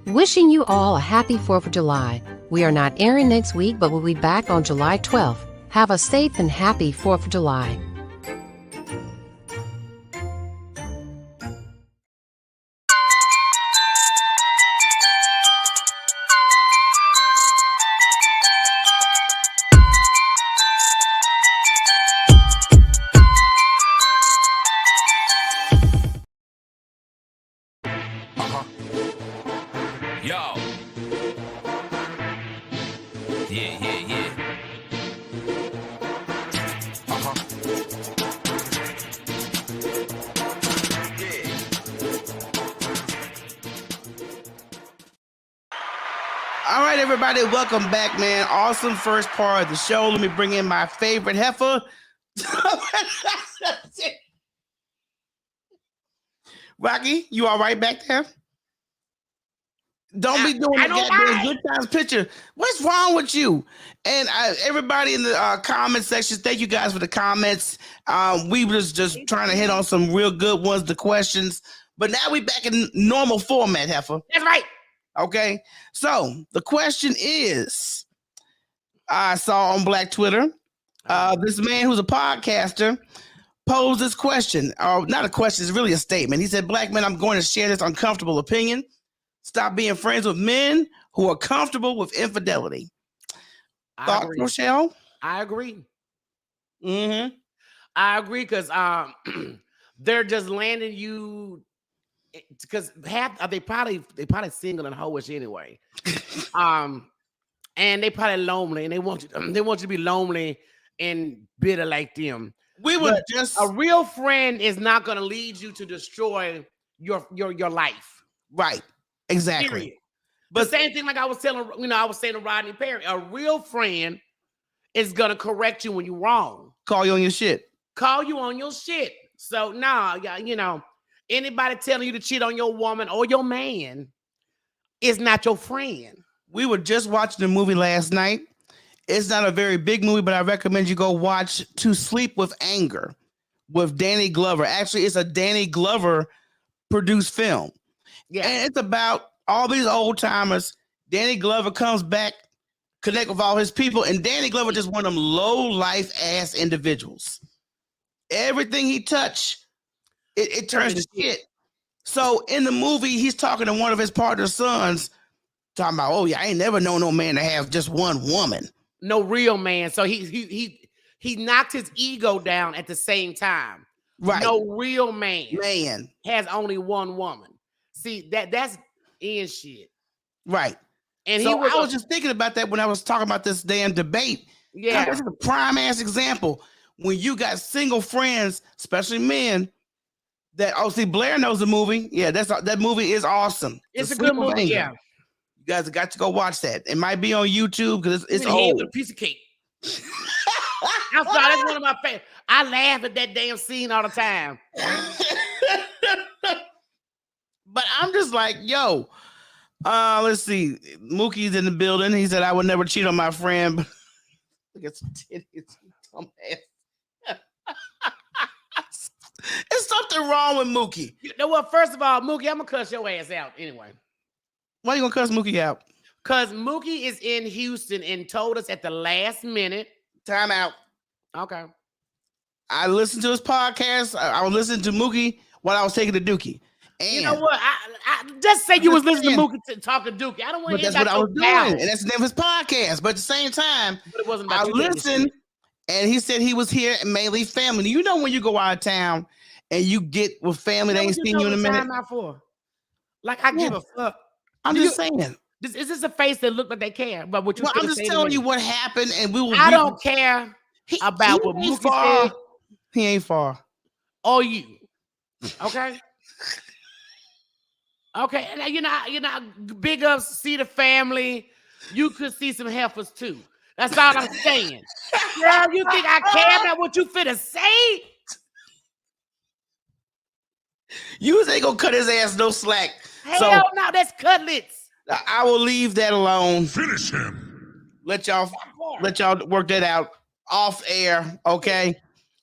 Speaker 6: Wishing you all a happy 4th of July. We are not airing next week, but we'll be back on July 12th. Have a safe and happy 4th of July.
Speaker 7: Yo. Yeah.
Speaker 1: All right, everybody, welcome back, man. Awesome first part of the show. Let me bring in my favorite heifer. Rocky, you all right back there? Don't be doing the goddamn good times picture. What's wrong with you? And everybody in the comment section, thank you guys for the comments. We was just trying to hit on some real good ones, the questions. But now we back in normal format, heifer.
Speaker 2: That's right.
Speaker 1: Okay, so the question is, I saw on Black Twitter, this man who's a podcaster posed this question, or not a question, it's really a statement. He said, "Black men, I'm going to share this uncomfortable opinion. Stop being friends with men who are comfortable with infidelity." Thoughts, Rochele?
Speaker 2: I agree.
Speaker 1: Mm-hmm.
Speaker 2: I agree because they're just landing you because they probably single and hoish anyway. And they probably lonely and they want you to be lonely and bitter like them. A real friend is not going to lead you to destroy your life.
Speaker 1: Right. Exactly.
Speaker 2: Period. But the same thing like I was saying to Rodney Perry, a real friend is going to correct you when you're wrong.
Speaker 1: Call you on your shit.
Speaker 2: So anybody telling you to cheat on your woman or your man is not your friend.
Speaker 1: We were just watching the movie last night. It's not a very big movie, but I recommend you go watch To Sleep with Anger with Danny Glover. Actually, it's a Danny Glover produced film. Yeah. And it's about all these old timers. Danny Glover comes back, connect with all his people, and Danny Glover just one of them low life ass individuals. Everything he touch, it turns to shit. So in the movie, he's talking to one of his partner's sons, talking about, "Oh yeah, I ain't never known no man to have just one woman."
Speaker 2: No real man. So he knocked his ego down at the same time.
Speaker 1: Right.
Speaker 2: No real man has only one woman. See, that's in shit.
Speaker 1: Right.
Speaker 2: And
Speaker 1: so I was just thinking about that when I was talking about this damn debate.
Speaker 2: Yeah.
Speaker 1: This is a prime ass example. When you got single friends, especially men, that see Blair knows the movie. Yeah, that movie is awesome.
Speaker 2: It's a good movie. Yeah.
Speaker 1: You guys have got to go watch that. It might be on YouTube because it's old.
Speaker 2: With a piece of cake. I'm sorry, that's one of my favorites. I laugh at that damn scene all the time.
Speaker 1: But I'm just like, yo, let's see. Mookie's in the building. He said, "I would never cheat on my friend." Look at some titties, dumbass. There's something wrong with Mookie.
Speaker 2: You know what? First of all, Mookie, I'm gonna cuss your ass out anyway.
Speaker 1: Why you gonna cuss Mookie out?
Speaker 2: Because Mookie is in Houston and told us at the last minute.
Speaker 1: Time out.
Speaker 2: Okay.
Speaker 1: I listened to his podcast. I was listening to Mookie while I was taking the Dookie. And
Speaker 2: you know what? I just say you was listening to Mookie talk to Dookie. I don't want to hear that.
Speaker 1: That's what I was doing, and that's the name of his podcast. But at the same time,
Speaker 2: it wasn't
Speaker 1: I listened, and he said he was here mainly family. You know when you go out of town and you get with family, they ain't seen you in a minute.
Speaker 2: Like I give a fuck.
Speaker 1: I'm just saying.
Speaker 2: Is this a face that look like they care about what you?
Speaker 1: Well, I'm just telling you what happened, and we will.
Speaker 2: I don't care about what Mookie said.
Speaker 1: He ain't far.
Speaker 2: Or you. Okay. Okay, and you know, big ups, see the family. You could see some heifers too. That's all I'm saying. Girl, you think I care about what you finna say?
Speaker 1: You ain't gonna cut his ass no slack.
Speaker 2: Hell no, that's cutlets.
Speaker 1: I will leave that alone.
Speaker 7: Finish him.
Speaker 1: Let y'all work that out off air, okay?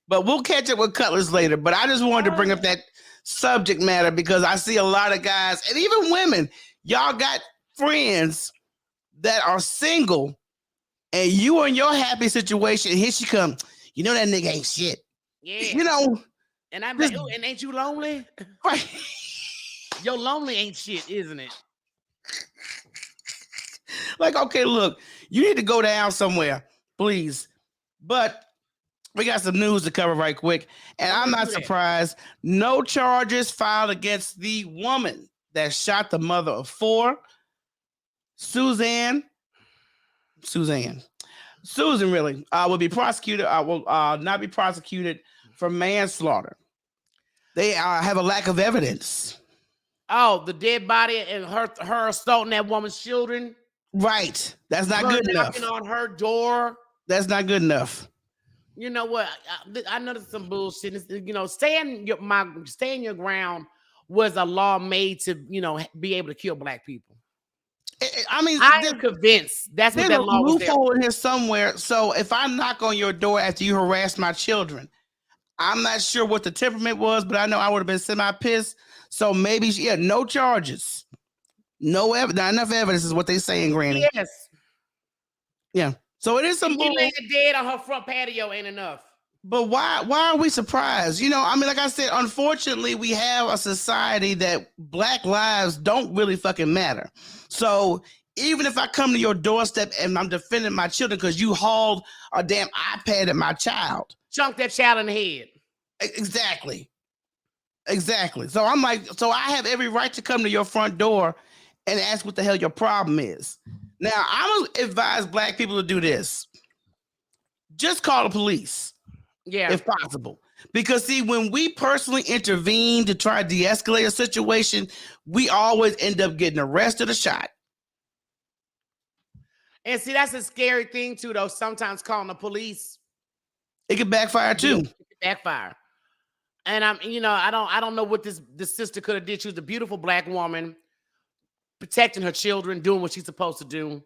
Speaker 1: But we'll catch up with Cutlers later. But I just wanted to bring up that subject matter because I see a lot of guys and even women, y'all got friends that are single and you are in your happy situation, and here she come. You know that nigga ain't shit.
Speaker 2: Yeah.
Speaker 1: You know.
Speaker 2: And I'm like, and ain't you lonely?
Speaker 1: Right.
Speaker 2: Your lonely ain't shit, isn't it?
Speaker 1: Like, okay, look, you need to go down somewhere, please. But we got some news to cover right quick. And I'm not surprised. No charges filed against the woman that shot the mother of 4, Susan really will be prosecuted. Will not be prosecuted for manslaughter. They have a lack of evidence.
Speaker 2: Oh, the dead body and her assaulting that woman's children.
Speaker 1: Right. That's not good enough.
Speaker 2: Knocking on her door.
Speaker 1: That's not good enough.
Speaker 2: You know what? I know there's some bullshit. You know, stand your ground was a law made to, be able to kill black people.
Speaker 1: I mean,
Speaker 2: I'm convinced that's what that law was there.
Speaker 1: Loophole in here somewhere. So if I knock on your door after you harassed my children, I'm not sure what the temperament was, but I know I would have been semi-pissed. So maybe, no charges. No evidence. Not enough evidence is what they saying, Granny.
Speaker 2: Yes.
Speaker 1: Yeah. So it is some bull.
Speaker 2: Laying dead on her front patio ain't enough.
Speaker 1: But why are we surprised? I mean, like I said, unfortunately, we have a society that black lives don't really fucking matter. So even if I come to your doorstep and I'm defending my children because you hauled a damn iPad at my child.
Speaker 2: Chunk that child in the head.
Speaker 1: Exactly. So I'm like, so I have every right to come to your front door and ask what the hell your problem is. Now, I'm going to advise black people to do this. Just call the police.
Speaker 2: Yeah.
Speaker 1: If possible. Because see, when we personally intervene to try to de-escalate a situation, we always end up getting arrested or shot.
Speaker 2: And see, that's a scary thing too, though. Sometimes calling the police,
Speaker 1: it can backfire too.
Speaker 2: It can backfire. And I don't know what this sister could have did. She was a beautiful black woman, protecting her children, doing what she's supposed to do.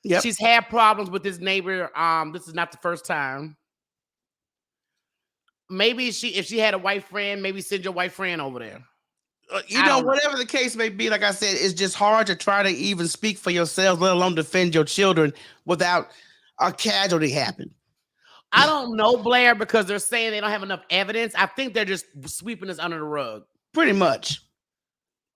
Speaker 2: Yep. She's had problems with this neighbor. This is not the first time. Maybe if she had a white friend, maybe send your white friend over there.
Speaker 1: Whatever the case may be, like I said, it's just hard to try to even speak for yourselves, let alone defend your children without a casualty happen.
Speaker 2: I don't know, Blair, because they're saying they don't have enough evidence. I think they're just sweeping this under the rug.
Speaker 1: Pretty much.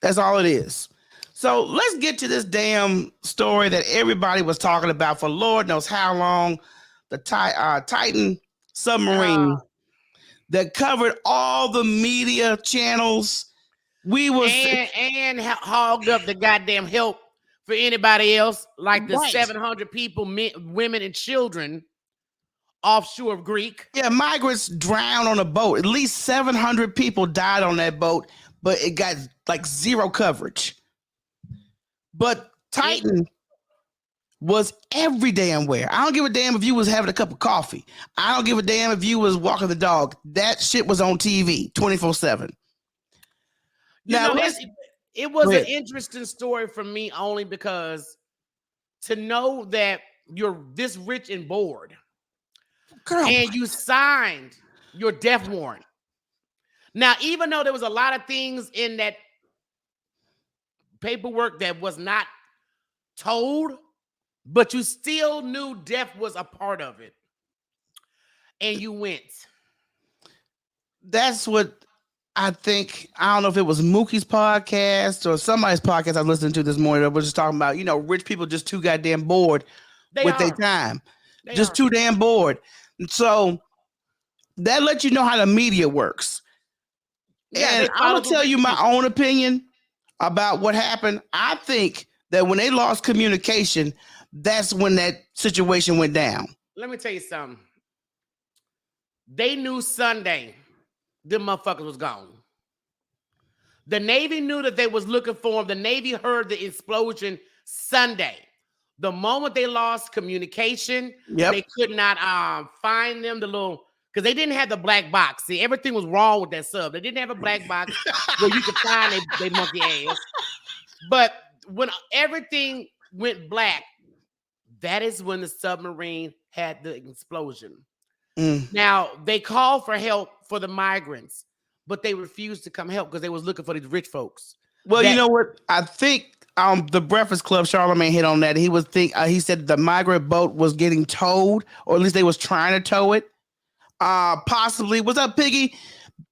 Speaker 1: That's all it is. So let's get to this damn story that everybody was talking about for Lord knows how long. The Titan submarine that covered all the media channels. We was
Speaker 2: and hogged up the goddamn help for anybody else, like the 700 people, women and children offshore of Greek.
Speaker 1: Yeah, migrants drowned on a boat. At least 700 people died on that boat, but it got like zero coverage. But Titan was every damn where. I don't give a damn if you was having a cup of coffee. I don't give a damn if you was walking the dog. That shit was on TV 24/7.
Speaker 2: Now, it was an interesting story for me only because to know that you're this rich and bored, and you signed your death warrant. Now, even though there was a lot of things in that paperwork that was not told, but you still knew death was a part of it. And you went.
Speaker 1: That's what I think. I don't know if it was Mookie's podcast or somebody's podcast I listened to this morning that was just talking about, rich people just too goddamn bored with their time. Just too damn bored. And so that lets you know how the media works. Yeah, and I'm going to tell you my own opinion about what happened. I think that when they lost communication, that's when that situation went down.
Speaker 2: Let me tell you something. They knew Sunday them motherfuckers was gone. The Navy knew that they was looking for them. The Navy heard the explosion Sunday. The moment they lost communication, they could not find them, because they didn't have the black box. See, everything was wrong with that sub. They didn't have a black box where you could find they monkey ass. But when everything went black, that is when the submarine had the explosion. Now, they called for help for the migrants, but they refused to come help because they was looking for these rich folks.
Speaker 1: Well, you know what? I think the Breakfast Club, Charlamagne hit on that. He said the migrant boat was getting towed, or at least they was trying to tow it. Possibly, what's up, Piggy?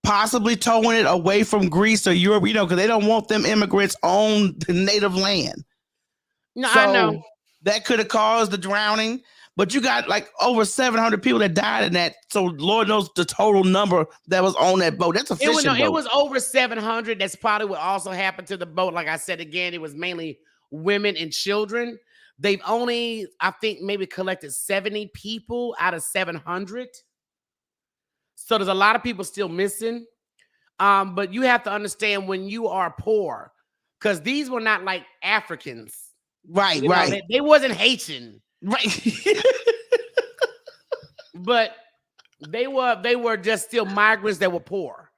Speaker 1: Possibly towing it away from Greece or Europe, because they don't want them immigrants on the native land.
Speaker 2: No,
Speaker 1: so
Speaker 2: I know
Speaker 1: that could have caused the drowning. But you got like over 700 people that died in that. So Lord knows the total number that was on that boat. That's a fishing boat.
Speaker 2: It was over 700. That's probably what also happened to the boat. Like I said again, it was mainly women and children. They've only, I think, maybe collected 70 people out of 700. So there's a lot of people still missing. But you have to understand when you are poor, because these were not like Africans.
Speaker 1: Right, right.
Speaker 2: They wasn't Haitian.
Speaker 1: Right.
Speaker 2: But they were just still migrants that were poor.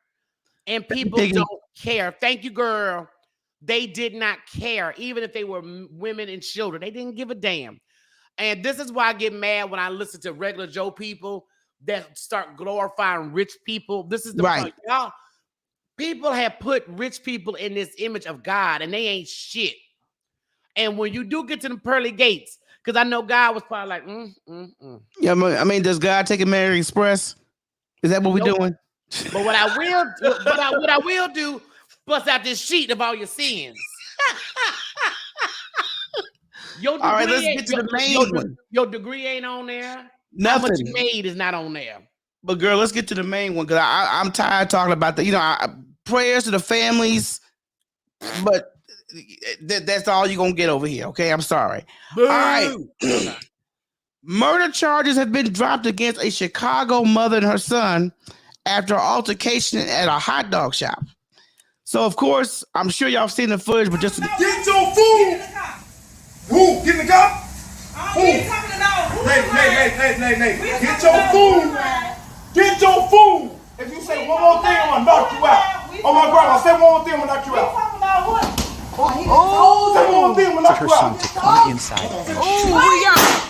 Speaker 2: And people don't care. Thank you, girl. They did not care. Even if they were women and children, they didn't give a damn. And this is why I get mad when I listen to regular Joe people that start glorifying rich people. This is the point. Y'all, people have put rich people in this image of God, and they ain't shit. And when you do get to the pearly gates, because I know God was probably like,
Speaker 1: Yeah, I mean, does God take American Express? Is that what we're doing?
Speaker 2: But what I will do, bust out this sheet of all your sins. All
Speaker 1: right, let's get to the main one.
Speaker 2: Your degree ain't on there.
Speaker 1: Nothing.
Speaker 2: How much you made is not on there.
Speaker 1: But girl, let's get to the main one, because I'm tired of talking about that. Prayers to the families, but that's all you're gonna get over here. Okay, I'm sorry.
Speaker 2: Boo.
Speaker 1: All right. Murder charges have been dropped against a Chicago mother and her son after an altercation at a hot dog shop. So, of course, I'm sure y'all have seen the footage, but just
Speaker 8: get your food. Who? Get in the car. Who? Nay. Get your food. Get your food. If you say one more thing, I'm gonna knock you out. Oh my grandma, say one more thing, I'm gonna knock you out. Talking about what? Oh, say one more thing, I'm gonna knock you out.
Speaker 9: To come inside.
Speaker 2: Oh,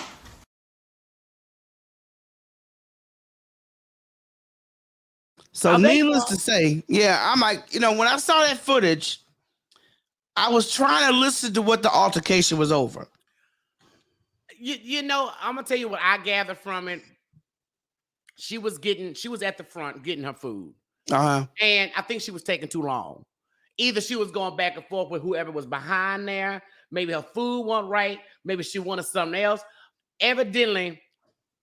Speaker 1: So needless to say, I'm like, when I saw that footage, I was trying to listen to what the altercation was over.
Speaker 2: I'm gonna tell you what I gathered from it. She was at the front getting her food.
Speaker 1: And
Speaker 2: I think she was taking too long. Either she was going back and forth with whoever was behind there. Maybe her food wasn't right. Maybe she wanted something else. Evidently,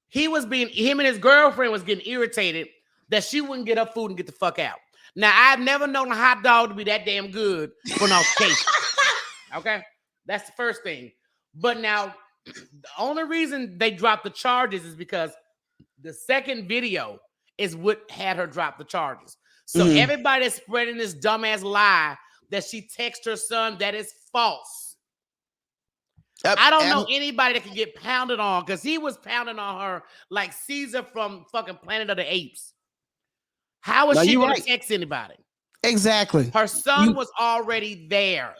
Speaker 2: him and his girlfriend was getting irritated that she wouldn't get her food and get the fuck out. Now, I've never known a hot dog to be that damn good for an altercation. Okay? That's the first thing. But now, the only reason they dropped the charges is because the second video is what had her drop the charges. So everybody is spreading this dumbass lie that she texted her son. That is false. I don't know anybody that can get pounded on, because he was pounding on her like Caesar from fucking Planet of the Apes. How is she going to text anybody?
Speaker 1: Exactly.
Speaker 2: Her son was already there.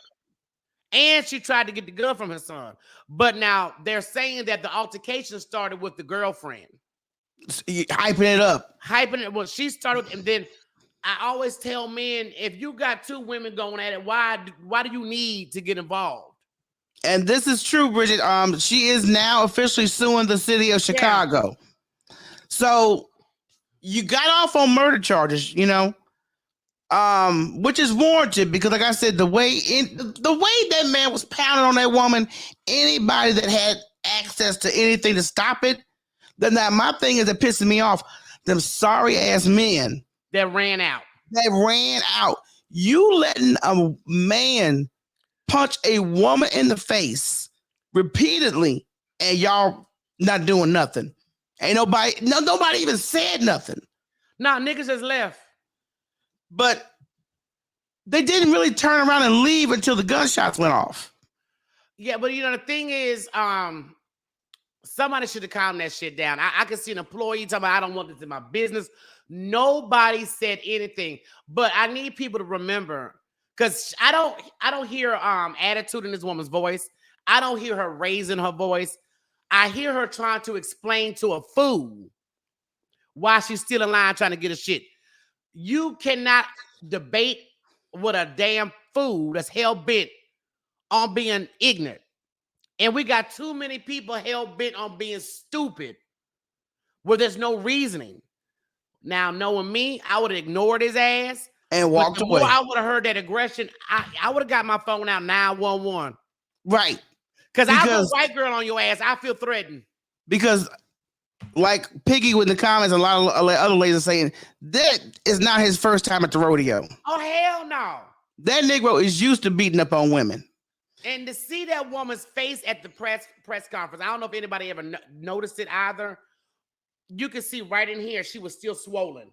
Speaker 2: And she tried to get the gun from her son. But now they're saying that the altercation started with the girlfriend.
Speaker 1: Hyping it up.
Speaker 2: Well, she started, and then I always tell men, if you got two women going at it, why do you need to get involved?
Speaker 1: And this is true, Bridget. She is now officially suing the city of Chicago. Yeah. So you got off on murder charges, which is warranted, because, like I said, the way that man was pounding on that woman, anybody that had access to anything to stop it, then my thing is that pissing me off. Them sorry ass men
Speaker 2: that ran out.
Speaker 1: You letting a man punch a woman in the face repeatedly, and y'all not doing nothing. Ain't nobody even said nothing.
Speaker 2: Nah, niggas just left.
Speaker 1: But they didn't really turn around and leave until the gunshots went off.
Speaker 2: Yeah, but the thing is, somebody should have calmed that shit down. I could see an employee talking about, I don't want this in my business. Nobody said anything. But I need people to remember, because I don't hear attitude in this woman's voice. I don't hear her raising her voice. I hear her trying to explain to a fool why she's still in line trying to get a shit. You cannot debate with a damn fool that's hell-bent on being ignorant. And we got too many people hell-bent on being stupid where there's no reasoning. Now, knowing me, I would have ignored his ass.
Speaker 1: And walked away.
Speaker 2: I would have heard that aggression. I would have got my phone out 911.
Speaker 1: Right.
Speaker 2: Because I was a white girl on your ass. I feel threatened. Because,
Speaker 1: like Piggy with the comments, a lot of other ladies are saying that is not his first time at the rodeo.
Speaker 2: Oh, hell no.
Speaker 1: That Negro is used to beating up on women.
Speaker 2: And to see that woman's face at the press conference, I don't know if anybody ever noticed it either. You can see right in here, she was still swollen.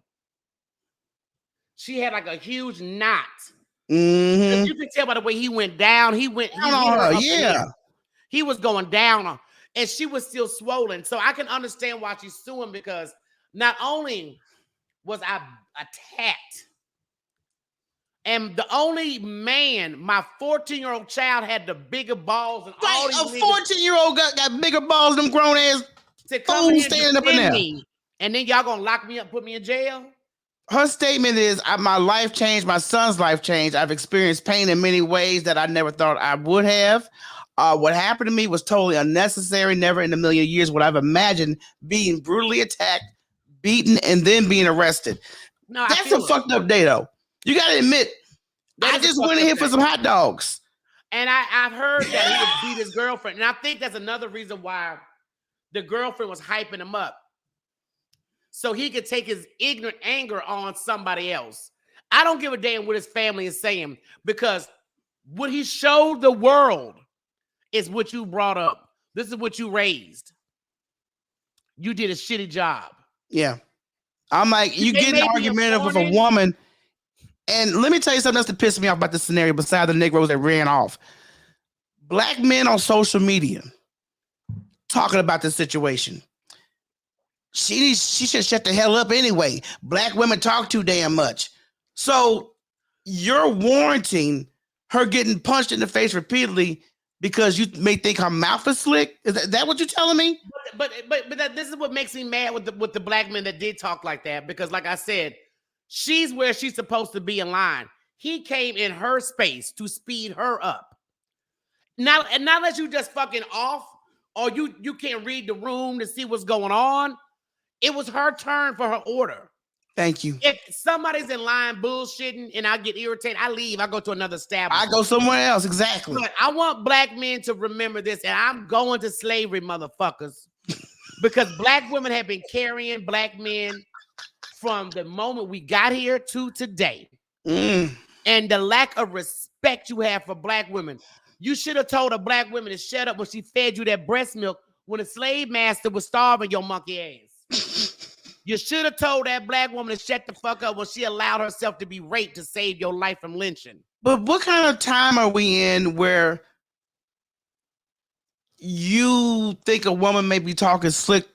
Speaker 2: She had like a huge knot.
Speaker 1: Mm-hmm.
Speaker 2: You can tell by the way he went down. He was going down, and she was still swollen. So I can understand why she's suing, because not only was I attacked, and the only man, my 14-year-old child had the bigger balls than all these
Speaker 1: niggas. A 14-year-old got bigger balls than them grown ass fools standing up in there.
Speaker 2: And then y'all gonna lock me up, put me in jail?
Speaker 1: Her statement is, my life changed, my son's life changed. I've experienced pain in many ways that I never thought I would have. What happened to me was totally unnecessary. Never in a million years would I've imagined being brutally attacked, beaten, and then being arrested. No, that's a fucked up day, though. You got to admit, I just went in here for some hot dogs.
Speaker 2: And I've heard that he would beat his girlfriend. And I think that's another reason why the girlfriend was hyping him up, so he could take his ignorant anger on somebody else. I don't give a damn what his family is saying, because what he showed the world is what you brought up. This is what you raised. You did a shitty job.
Speaker 1: Yeah. I'm like, you get an argument with a woman. And let me tell you something else that pissed me off about this scenario, besides the Negroes that ran off. Black men on social media talking about this situation. She should shut the hell up anyway. Black women talk too damn much. So you're warranting her getting punched in the face repeatedly because you may think her mouth is slick? Is that what you're telling me?
Speaker 2: But this is what makes me mad with the black men that did talk like that, because like I said, she's where she's supposed to be in line. He came in her space to speed her up. Not unless you just fucking off, or you can't read the room to see what's going on. It was her turn for her order.
Speaker 1: Thank you.
Speaker 2: If somebody's in line bullshitting and I get irritated, I leave. I go to another establishment.
Speaker 1: I go somewhere else. Exactly.
Speaker 2: But I want black men to remember this, and I'm going to slavery, motherfuckers, because black women have been carrying black men from the moment we got here to today. And the lack of respect you have for black women. You should have told a black woman to shut up when she fed you that breast milk when a slave master was starving your monkey ass. You should have told that black woman to shut the fuck up when she allowed herself to be raped to save your life from lynching.
Speaker 1: But what kind of time are we in where you think a woman may be talking slick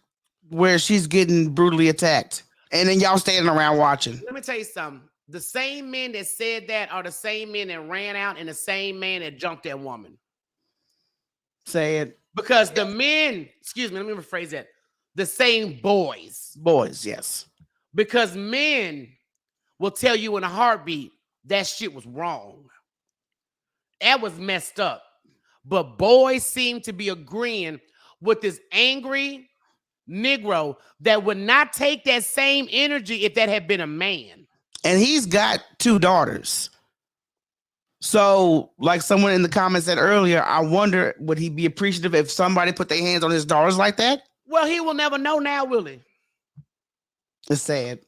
Speaker 1: where she's getting brutally attacked, and then y'all standing around watching?
Speaker 2: Let me tell you something. The same men that said that are the same men that ran out, and the same man that jumped that woman.
Speaker 1: Say it.
Speaker 2: Because the men, excuse me, let me rephrase that. The same boys.
Speaker 1: Boys, yes.
Speaker 2: Because men will tell you in a heartbeat that shit was wrong. That was messed up. But boys seem to be agreeing with this angry Negro that would not take that same energy if that had been a man.
Speaker 1: And he's got 2 daughters. So, like someone in the comments said earlier, I wonder, would he be appreciative if somebody put their hands on his daughters like that?
Speaker 2: Well, he will never know now, will he?
Speaker 1: It's sad.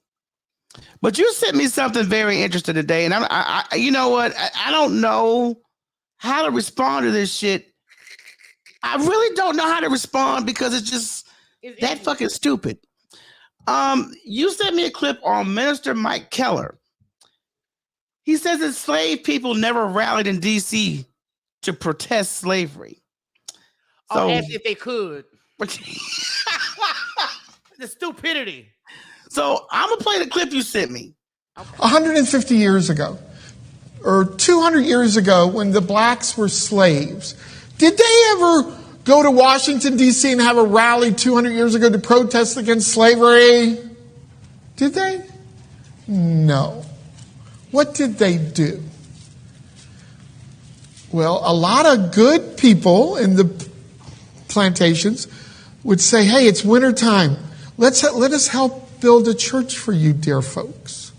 Speaker 1: But you sent me something very interesting today, and I you know what? I don't know how to respond to this shit. I really don't know how to respond because it's that fucking stupid. You sent me a clip on Minister Mike Keller. He says that slave people never rallied in D.C. to protest slavery.
Speaker 2: So, as if they could. The stupidity.
Speaker 1: So I'm gonna play the clip you sent me.
Speaker 9: Okay. 150 years ago, or 200 years ago, when the blacks were slaves, did they ever go to Washington, D.C. and have a rally 200 years ago to protest against slavery? Did they? No. What did they do? Well, a lot of good people in the plantations would say, hey, it's wintertime. Let us help build a church for you, dear folks.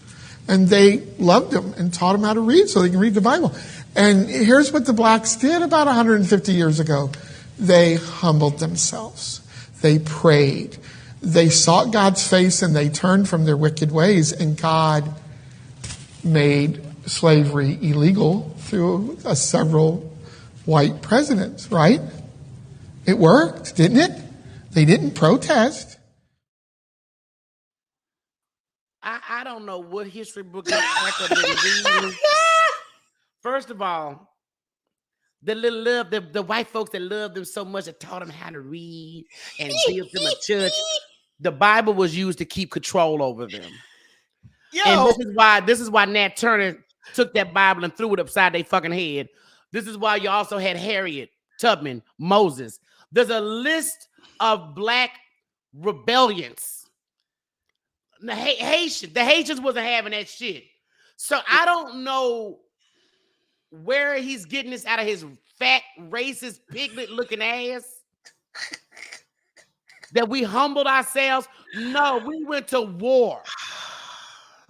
Speaker 9: And they loved them and taught them how to read so they can read the Bible. And here's what the blacks did about 150 years ago. They humbled themselves. They prayed. They sought God's face and they turned from their wicked ways. And God made slavery illegal through several white presidents, right? It worked, didn't it? They didn't protest.
Speaker 2: I don't know what history book I've been reading. First of all, the white folks that loved them so much that taught them how to read and built them a church. The Bible was used to keep control over them. And this is why Nat Turner took that Bible and threw it upside their fucking head. This is why you also had Harriet Tubman, Moses. There's a list of black rebellions. The Haitians wasn't having that shit. So I don't know where he's getting this out of his fat, racist, piglet-looking ass. That we humbled ourselves. No, we went to war.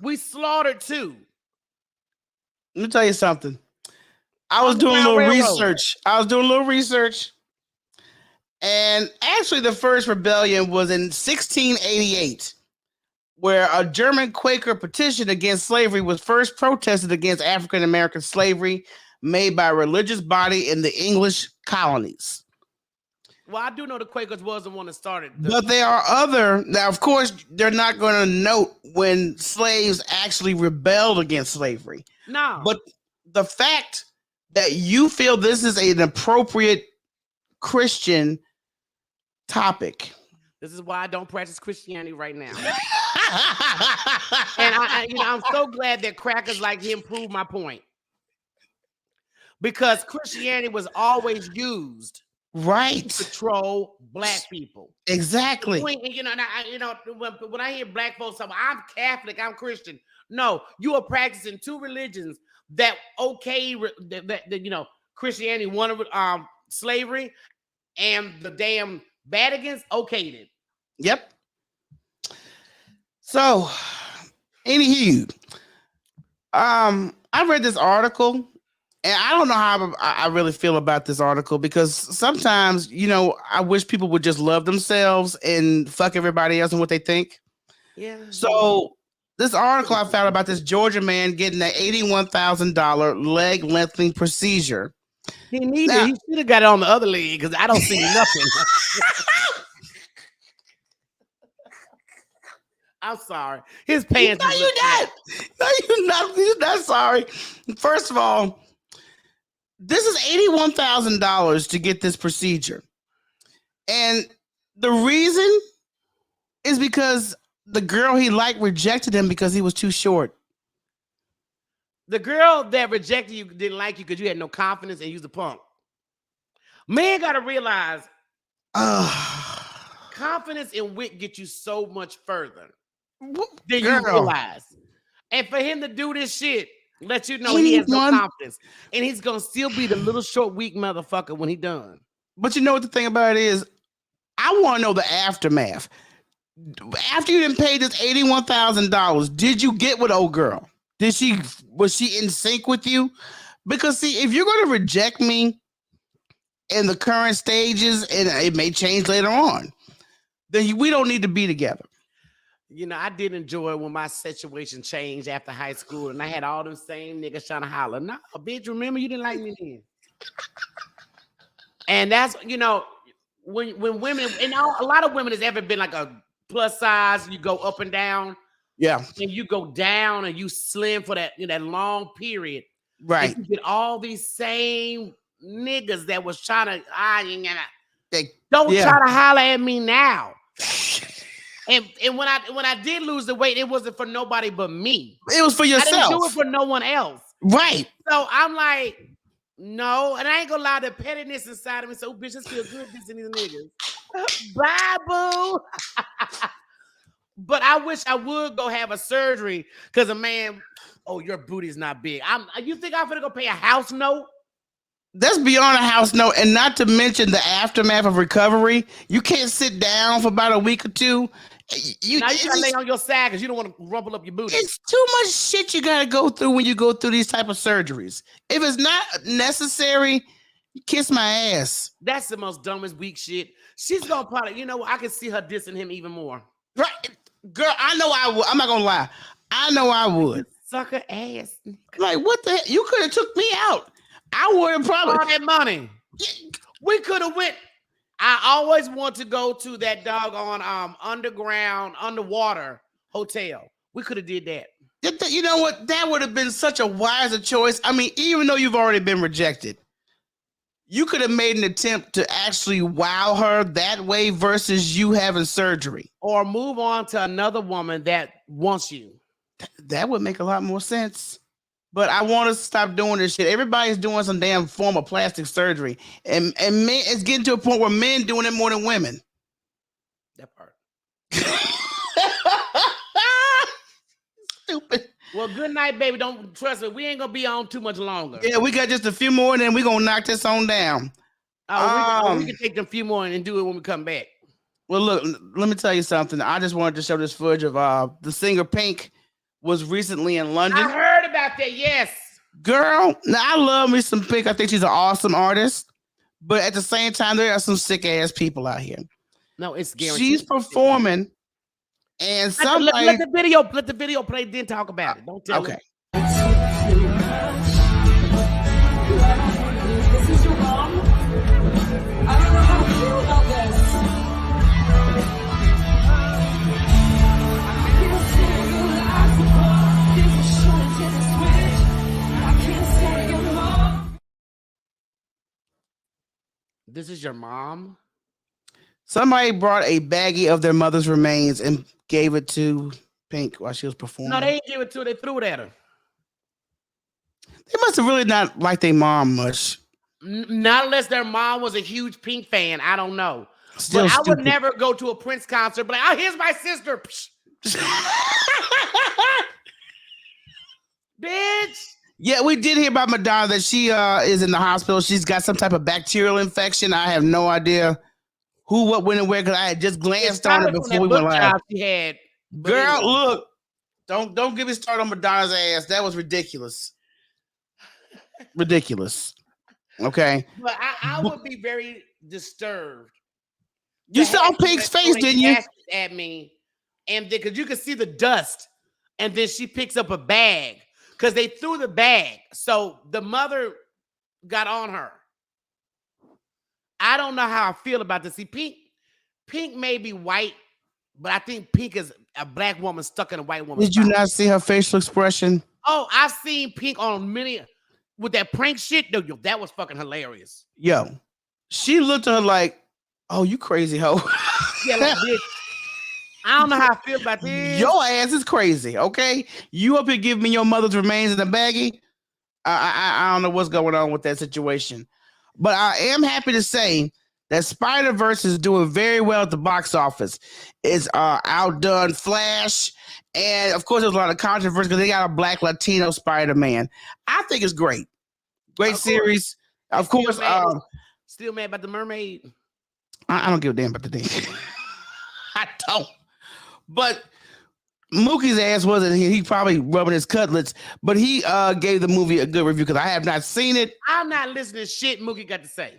Speaker 2: We slaughtered too.
Speaker 1: Let me tell you something. I was doing a little research. And actually the first rebellion was in 1688, where a German Quaker petition against slavery was first protested against African-American slavery made by a religious body in the English colonies.
Speaker 2: Well, I do know the Quakers was the one that started.
Speaker 1: But there are other, now of course, they're not going to note when slaves actually rebelled against slavery.
Speaker 2: No.
Speaker 1: But the fact that you feel this is an appropriate Christian topic.
Speaker 2: This is why I don't practice Christianity right now. And I'm so glad that crackers like him proved my point. Because Christianity was always used
Speaker 1: right
Speaker 2: to control black people.
Speaker 1: Exactly.
Speaker 2: When I hear black folks say, I'm Catholic, I'm Christian. No, you are practicing two religions that Christianity wanted slavery, and the damn Vatican's okayed it.
Speaker 1: Yep. So, anywho, I read this article, and I don't know how I really feel about this article, because sometimes, I wish people would just love themselves and fuck everybody else and what they think.
Speaker 2: Yeah.
Speaker 1: So, this article I found about this Georgia man getting an $81,000 leg lengthening procedure.
Speaker 2: He should have got it on the other leg, because I don't see nothing. I'm sorry. His pants.
Speaker 1: No, you're not. No, you're not. You're not sorry. First of all, this is $81,000 to get this procedure. And the reason is because the girl he liked rejected him because he was too short.
Speaker 2: The girl that rejected you didn't like you because you had no confidence and you was a punk. Man got to realize confidence and wit get you so much further than you realize. And for him to do this shit, let you know he has no confidence. And he's going to still be the little short, weak motherfucker when he done.
Speaker 1: But you know what the thing about it is? I want to know the aftermath. After you done paid this $81,000, did you get with old girl? Was she in sync with you? Because see, if you're going to reject me in the current stages, and it may change later on, then we don't need to be together.
Speaker 2: I did enjoy when my situation changed after high school, and I had all them same niggas trying to holler. No, bitch, remember you didn't like me then. And that's, when women, and a lot of women has ever been like a plus size, you go up and down.
Speaker 1: Yeah.
Speaker 2: And you go down and you slim for that, that long period.
Speaker 1: Right.
Speaker 2: And you get all these same niggas that was trying to, try to holler at me now. And when I did lose the weight, it wasn't for nobody but me.
Speaker 1: It was for yourself.
Speaker 2: I didn't do it for no one else.
Speaker 1: Right.
Speaker 2: So I'm like, no, and I ain't gonna lie, the pettiness inside of me. So, bitch, this feels good dissing these niggas. Bye, boo. But I wish I would go have a surgery because a man, your booty's not big. You think I'm gonna go pay a house note
Speaker 1: That's beyond a house note, and not to mention the aftermath of recovery. You can't sit down for about a week or two.
Speaker 2: You gotta lay on your side because you don't want to rumple up your booty.
Speaker 1: It's too much shit you gotta go through when you go through these type of surgeries. If it's not necessary, kiss my ass.
Speaker 2: That's the most dumbest weak shit. She's gonna probably, I can see her dissing him even more.
Speaker 1: Right, girl. I know I would. I'm not gonna lie. I know I would.
Speaker 2: Sucker ass.
Speaker 1: Like what the hell? You could have took me out. I would have probably
Speaker 2: all that money. We could have went. I always want to go to that doggone underwater hotel. We could have did that.
Speaker 1: You know what? That would have been such a wiser choice. I mean, even though you've already been rejected, you could have made an attempt to actually wow her that way versus you having surgery.
Speaker 2: Or move on to another woman that wants you.
Speaker 1: That would make a lot more sense. But I want to stop doing this shit. Everybody's doing some damn form of plastic surgery. And men, it's getting to a point where men doing it more than women.
Speaker 2: That part.
Speaker 1: Stupid.
Speaker 2: Well, good night, baby. Don't trust me. We ain't going to be on too much longer.
Speaker 1: Yeah, we got just a few more and then we're going to knock this on down.
Speaker 2: We can take them few more and do it when we come back.
Speaker 1: Well, look, let me tell you something. I just wanted to show this footage of the singer Pink was recently in London.
Speaker 2: I heard about that, yes.
Speaker 1: Girl, now I love me some Pink. I think she's an awesome artist. But at the same time, there are some sick-ass people out here.
Speaker 2: No, it's guaranteed.
Speaker 1: She's performing, and somebody...
Speaker 2: Let the video play, then talk about it. Don't tell
Speaker 1: okay.
Speaker 10: This is your mom. I don't know how to feel about this.
Speaker 2: This is your mom?
Speaker 1: Somebody brought a baggie of their mother's remains and gave it to Pink while she was performing.
Speaker 2: No, they didn't give it to her. They threw it at her.
Speaker 1: They must have really not liked their mom much.
Speaker 2: Not unless their mom was a huge Pink fan. I don't know.
Speaker 1: Still
Speaker 2: but
Speaker 1: stupid.
Speaker 2: I would never go to a Prince concert, but like, oh, here's my sister. Bitch.
Speaker 1: Yeah, we did hear about Madonna that she is in the hospital. She's got some type of bacterial infection. I have no idea who, what, when, and where, because I had just glanced on it before we went live.
Speaker 2: She had,
Speaker 1: girl, look, don't get me started on Madonna's ass. That was ridiculous. Ridiculous. Okay.
Speaker 2: But I would be very disturbed.
Speaker 1: You saw Pink's face, didn't you?
Speaker 2: At me, and because you could see the dust, and then she picks up a bag. Because they threw the bag. So the mother got on her. I don't know how I feel about this. See, Pink may be white, but I think Pink is a black woman stuck in a white woman's
Speaker 1: Did you
Speaker 2: body.
Speaker 1: not see her facial expression?
Speaker 2: Oh, I've seen Pink on many with that prank shit. No, yo, that was fucking hilarious.
Speaker 1: Yo, she looked at her like, oh, you crazy hoe.
Speaker 2: Yeah, like, bitch. I don't know how I feel about this.
Speaker 1: Your ass is crazy, okay? You up here giving me your mother's remains in the baggie? I don't know what's going on with that situation. But I am happy to say that Spider-Verse is doing very well at the box office. It's outdone Flash. And, of course, there's a lot of controversy because they got a black Latino Spider-Man. I think it's great. Great series. Of course.
Speaker 2: Still mad about the mermaid?
Speaker 1: I don't give a damn about the thing. I don't. But Mookie's ass wasn't here. He probably rubbing his cutlets, but he gave the movie a good review because I have not seen it.
Speaker 2: I'm not listening to shit Mookie got to say.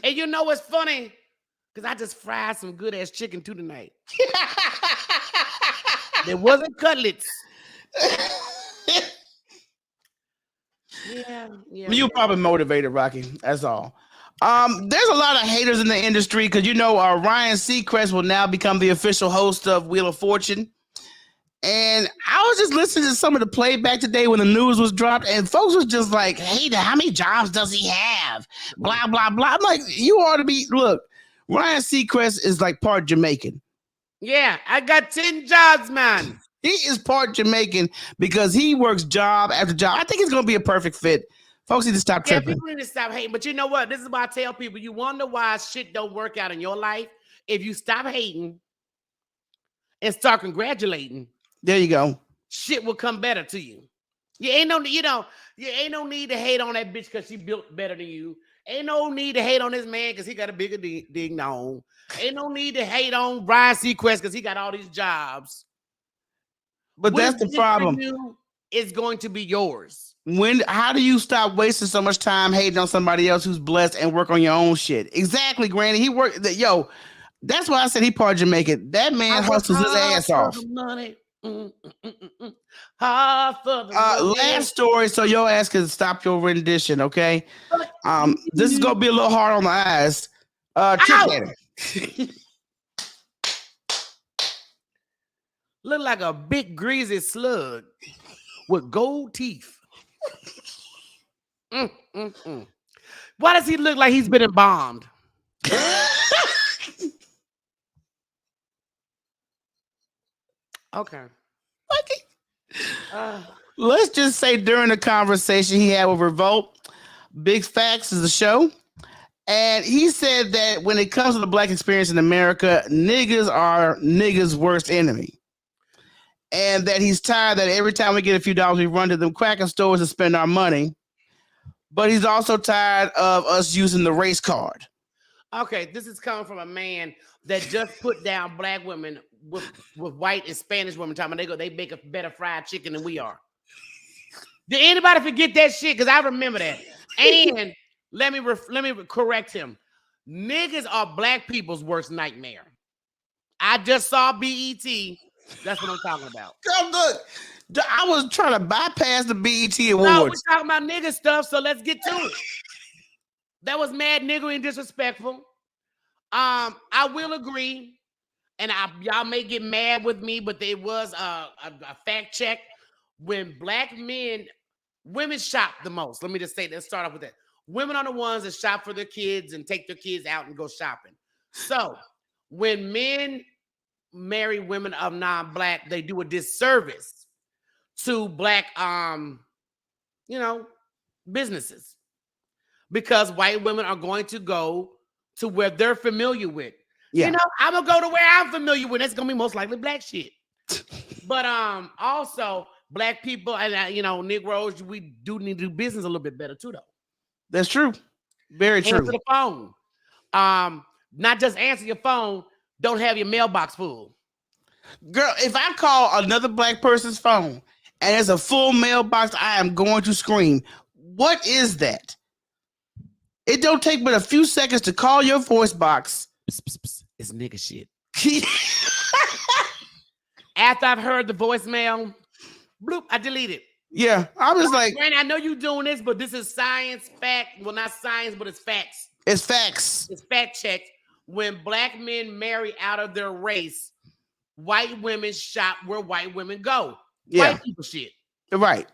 Speaker 2: And you know what's funny? Because I just fried some good ass chicken too tonight. There wasn't cutlets. Yeah.
Speaker 1: You probably motivated, Rocky. That's all. There's a lot of haters in the industry because Ryan Seacrest will now become the official host of Wheel of Fortune. And I was just listening to some of the playback today when the news was dropped, and folks was just like, hey, how many jobs does he have? Blah, blah, blah. I'm like, you ought to be, look, Ryan Seacrest is like part Jamaican.
Speaker 2: Yeah, I got 10 jobs, man.
Speaker 1: He is part Jamaican because he works job after job. I think it's going to be a perfect fit. Folks need to stop tripping.
Speaker 2: People need to stop hating. But you know what? This is why I tell people, you wonder why shit don't work out in your life. If you stop hating and start congratulating,
Speaker 1: there you go.
Speaker 2: Shit will come better to you. You ain't no, you ain't no need to hate on that bitch because she built better than you. Ain't no need to hate on this man because he got a bigger ding dong. Ain't no need to hate on Brian Seacrest because he got all these jobs.
Speaker 1: But that's the problem.
Speaker 2: Is going to be yours.
Speaker 1: How do you stop wasting so much time hating on somebody else who's blessed and work on your own shit? Exactly, Granny. He worked. That's why I said he part Jamaican. That man hustles his ass off.
Speaker 2: Money. Hard for the money.
Speaker 1: Last story, so your ass can stop your rendition, okay? This is gonna be a little hard on the eyes. Trick
Speaker 2: Look like a big greasy slug with gold teeth. Why does he look like he's been embalmed? Okay.
Speaker 1: Let's just say during the conversation he had with Revolt, Big Facts is the show. And he said that when it comes to the black experience in America, niggas are niggas' worst enemy. And that he's tired that every time we get a few dollars, we run to them cracker stores to spend our money. But he's also tired of us using the race card.
Speaker 2: Okay, this is coming from a man that just put down black women with white and Spanish women talking about they make a better fried chicken than we are. Did anybody forget that shit? Because I remember that. And let me correct him. Niggas are black people's worst nightmare. I just saw BET. That's what I'm talking about.
Speaker 1: Come look. I was trying to bypass the BET Awards.
Speaker 2: No, we're talking about nigga stuff, so let's get to it. That was mad nigger and disrespectful. I will agree, and y'all may get mad with me, but there was a fact check. When black women shop the most. Let me just say, let's start off with that. Women are the ones that shop for their kids and take their kids out and go shopping. So when men marry women of non-black, they do a disservice to black businesses, because white women are going to go to where they're familiar with. I'm gonna go to where I'm familiar with. That's gonna be most likely black shit. But also black people and Negroes, we do need to do business a little bit better too, though.
Speaker 1: That's true. Very true.
Speaker 2: Answer the phone. Not just answer your phone. Don't have your mailbox full.
Speaker 1: Girl, if I call another black person's phone and there's a full mailbox, I am going to scream. What is that? It don't take but a few seconds to call your voice box.
Speaker 2: Psst, psst, psst. It's nigga shit. After I've heard the voicemail, bloop, I delete it.
Speaker 1: Yeah, I was like,
Speaker 2: Granny, I know you doing this, but this is science, fact. Well, not science, but it's facts.
Speaker 1: It's facts.
Speaker 2: It's fact checked. When black men marry out of their race, white women shop where white women go.
Speaker 1: Yeah.
Speaker 2: White people shit.
Speaker 1: Right.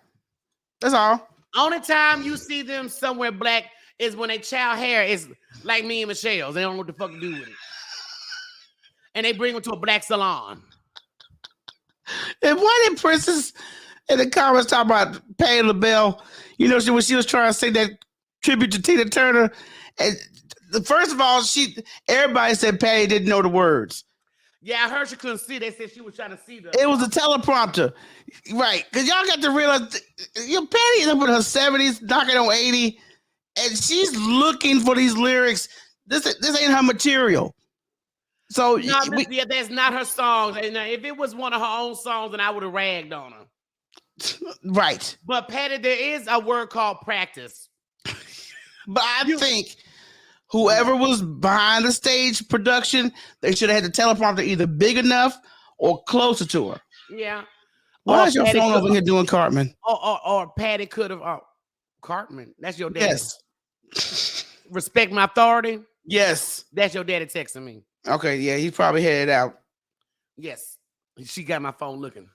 Speaker 1: That's all.
Speaker 2: Only time you see them somewhere black is when they child hair is like me and Michelle's. They don't know what the fuck to do with it. And they bring them to a black salon.
Speaker 1: And why did Princess in the comments talk about Patti LaBelle? When she was trying to say that tribute to Tina Turner. And first of all, everybody said Patti didn't know the words.
Speaker 2: Yeah, I heard she couldn't see. They said she was trying to see them.
Speaker 1: It was a teleprompter. Right. Because y'all got to realize, Patti is up in her 70s, knocking on 80, and she's looking for these lyrics. This ain't her material. So
Speaker 2: that's not her song. And if it was one of her own songs, then I would have ragged on her.
Speaker 1: Right.
Speaker 2: But Patti, there is a word called practice.
Speaker 1: But I think whoever was behind the stage production, they should have had the teleprompter either big enough or closer to her.
Speaker 2: Yeah.
Speaker 1: Why is your phone over here doing Cartman?
Speaker 2: Or Patti could have. Cartman, that's your daddy.
Speaker 1: Yes.
Speaker 2: Respect my authority.
Speaker 1: Yes.
Speaker 2: That's your daddy texting me.
Speaker 1: Okay, yeah, he probably headed out.
Speaker 2: Yes. She got my phone looking.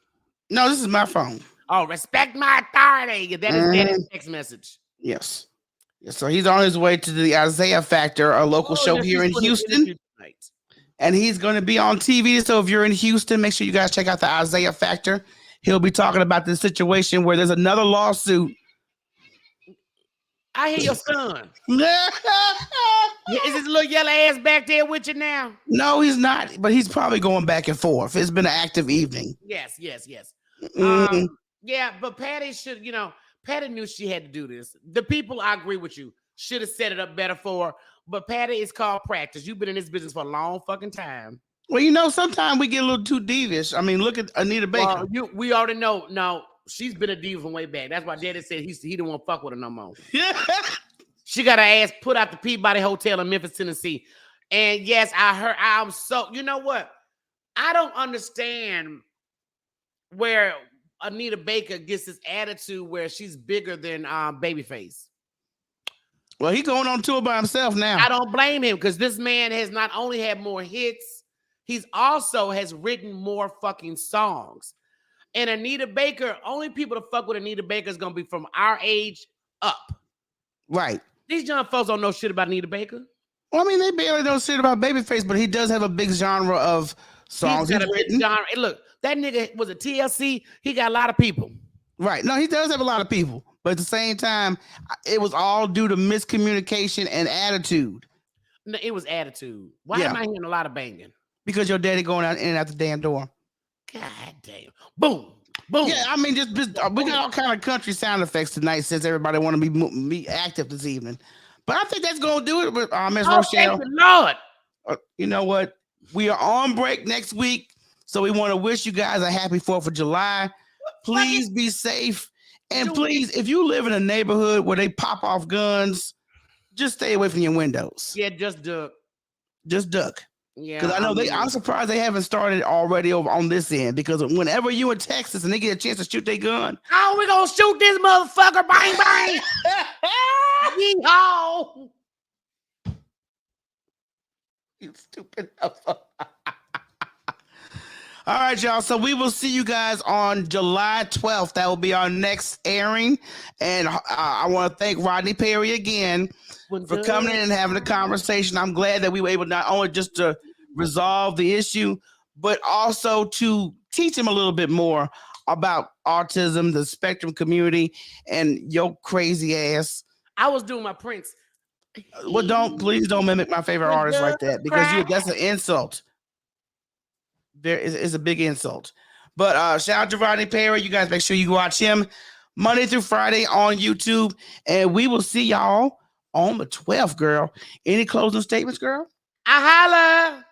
Speaker 1: No, this is my phone.
Speaker 2: Oh, respect my authority. That is daddy's text message.
Speaker 1: Yes. So he's on his way to the Isaiah Factor, a local show here in Houston. And he's going to be on TV. So if you're in Houston, make sure you guys check out the Isaiah Factor. He'll be talking about this situation where there's another lawsuit.
Speaker 2: I hear your son. Is this little yellow ass back there with you now?
Speaker 1: No, he's not. But he's probably going back and forth. It's been an active evening.
Speaker 2: Yes. Yeah, but Patty should, Patty knew she had to do this. The people, I agree with you, should have set it up better for her. But Patty, is called practice. You've been in this business for a long fucking time.
Speaker 1: Well, sometimes we get a little too devious. I mean, look at Anita Baker.
Speaker 2: Well, we already know. No, she's been a diva from way back. That's why Daddy said he didn't want to fuck with her no more.
Speaker 1: Yeah.
Speaker 2: She got her ass put out the Peabody Hotel in Memphis, Tennessee. And yes, I'm so, you know what? I don't understand where Anita Baker gets this attitude where she's bigger than Babyface.
Speaker 1: Well, he's going on tour by himself now.
Speaker 2: I don't blame him because this man has not only had more hits, he's also has written more fucking songs. And Anita Baker, only people to fuck with Anita Baker is going to be from our age up.
Speaker 1: Right.
Speaker 2: These young folks don't know shit about Anita Baker.
Speaker 1: Well, I mean, they barely know shit about Babyface, but he does have a big genre of songs.
Speaker 2: He's got a big genre. And look, that nigga was a TLC. He got a lot of people.
Speaker 1: Right. No, he does have a lot of people. But at the same time, it was all due to miscommunication and attitude.
Speaker 2: No, it was attitude. Why am I hearing a lot of banging?
Speaker 1: Because your daddy going out in and out the damn door.
Speaker 2: God damn. Boom. Boom.
Speaker 1: Yeah, I mean, just we got all kind of country sound effects tonight since everybody want to be active this evening. But I think that's going to do it with Miss Rochele.
Speaker 2: Thank the Lord.
Speaker 1: You know what? We are on break next week. So we want to wish you guys a happy 4th of July. Please be safe. And please, if you live in a neighborhood where they pop off guns, just stay away from your windows.
Speaker 2: Yeah, just duck.
Speaker 1: Just duck.
Speaker 2: Yeah.
Speaker 1: Because I know I'm surprised they haven't started already over on this end. Because whenever you in Texas and they get a chance to shoot their gun,
Speaker 2: oh, we're gonna shoot this motherfucker, bang bang. Yeehaw.
Speaker 1: You stupid motherfucker. All right, y'all. So we will see you guys on July 12th. That will be our next airing. And I want to thank Rodney Perry again for coming in and having a conversation. I'm glad that we were able not only just to resolve the issue, but also to teach him a little bit more about autism, the spectrum community, and your crazy ass.
Speaker 2: I was doing my Prince.
Speaker 1: Well, please don't mimic my favorite artist like that, because that's an insult. There is a big insult. But shout out to Rodney Perry. You guys make sure you watch him Monday through Friday on YouTube. And we will see y'all on the 12th, girl. Any closing statements, girl?
Speaker 2: I holla.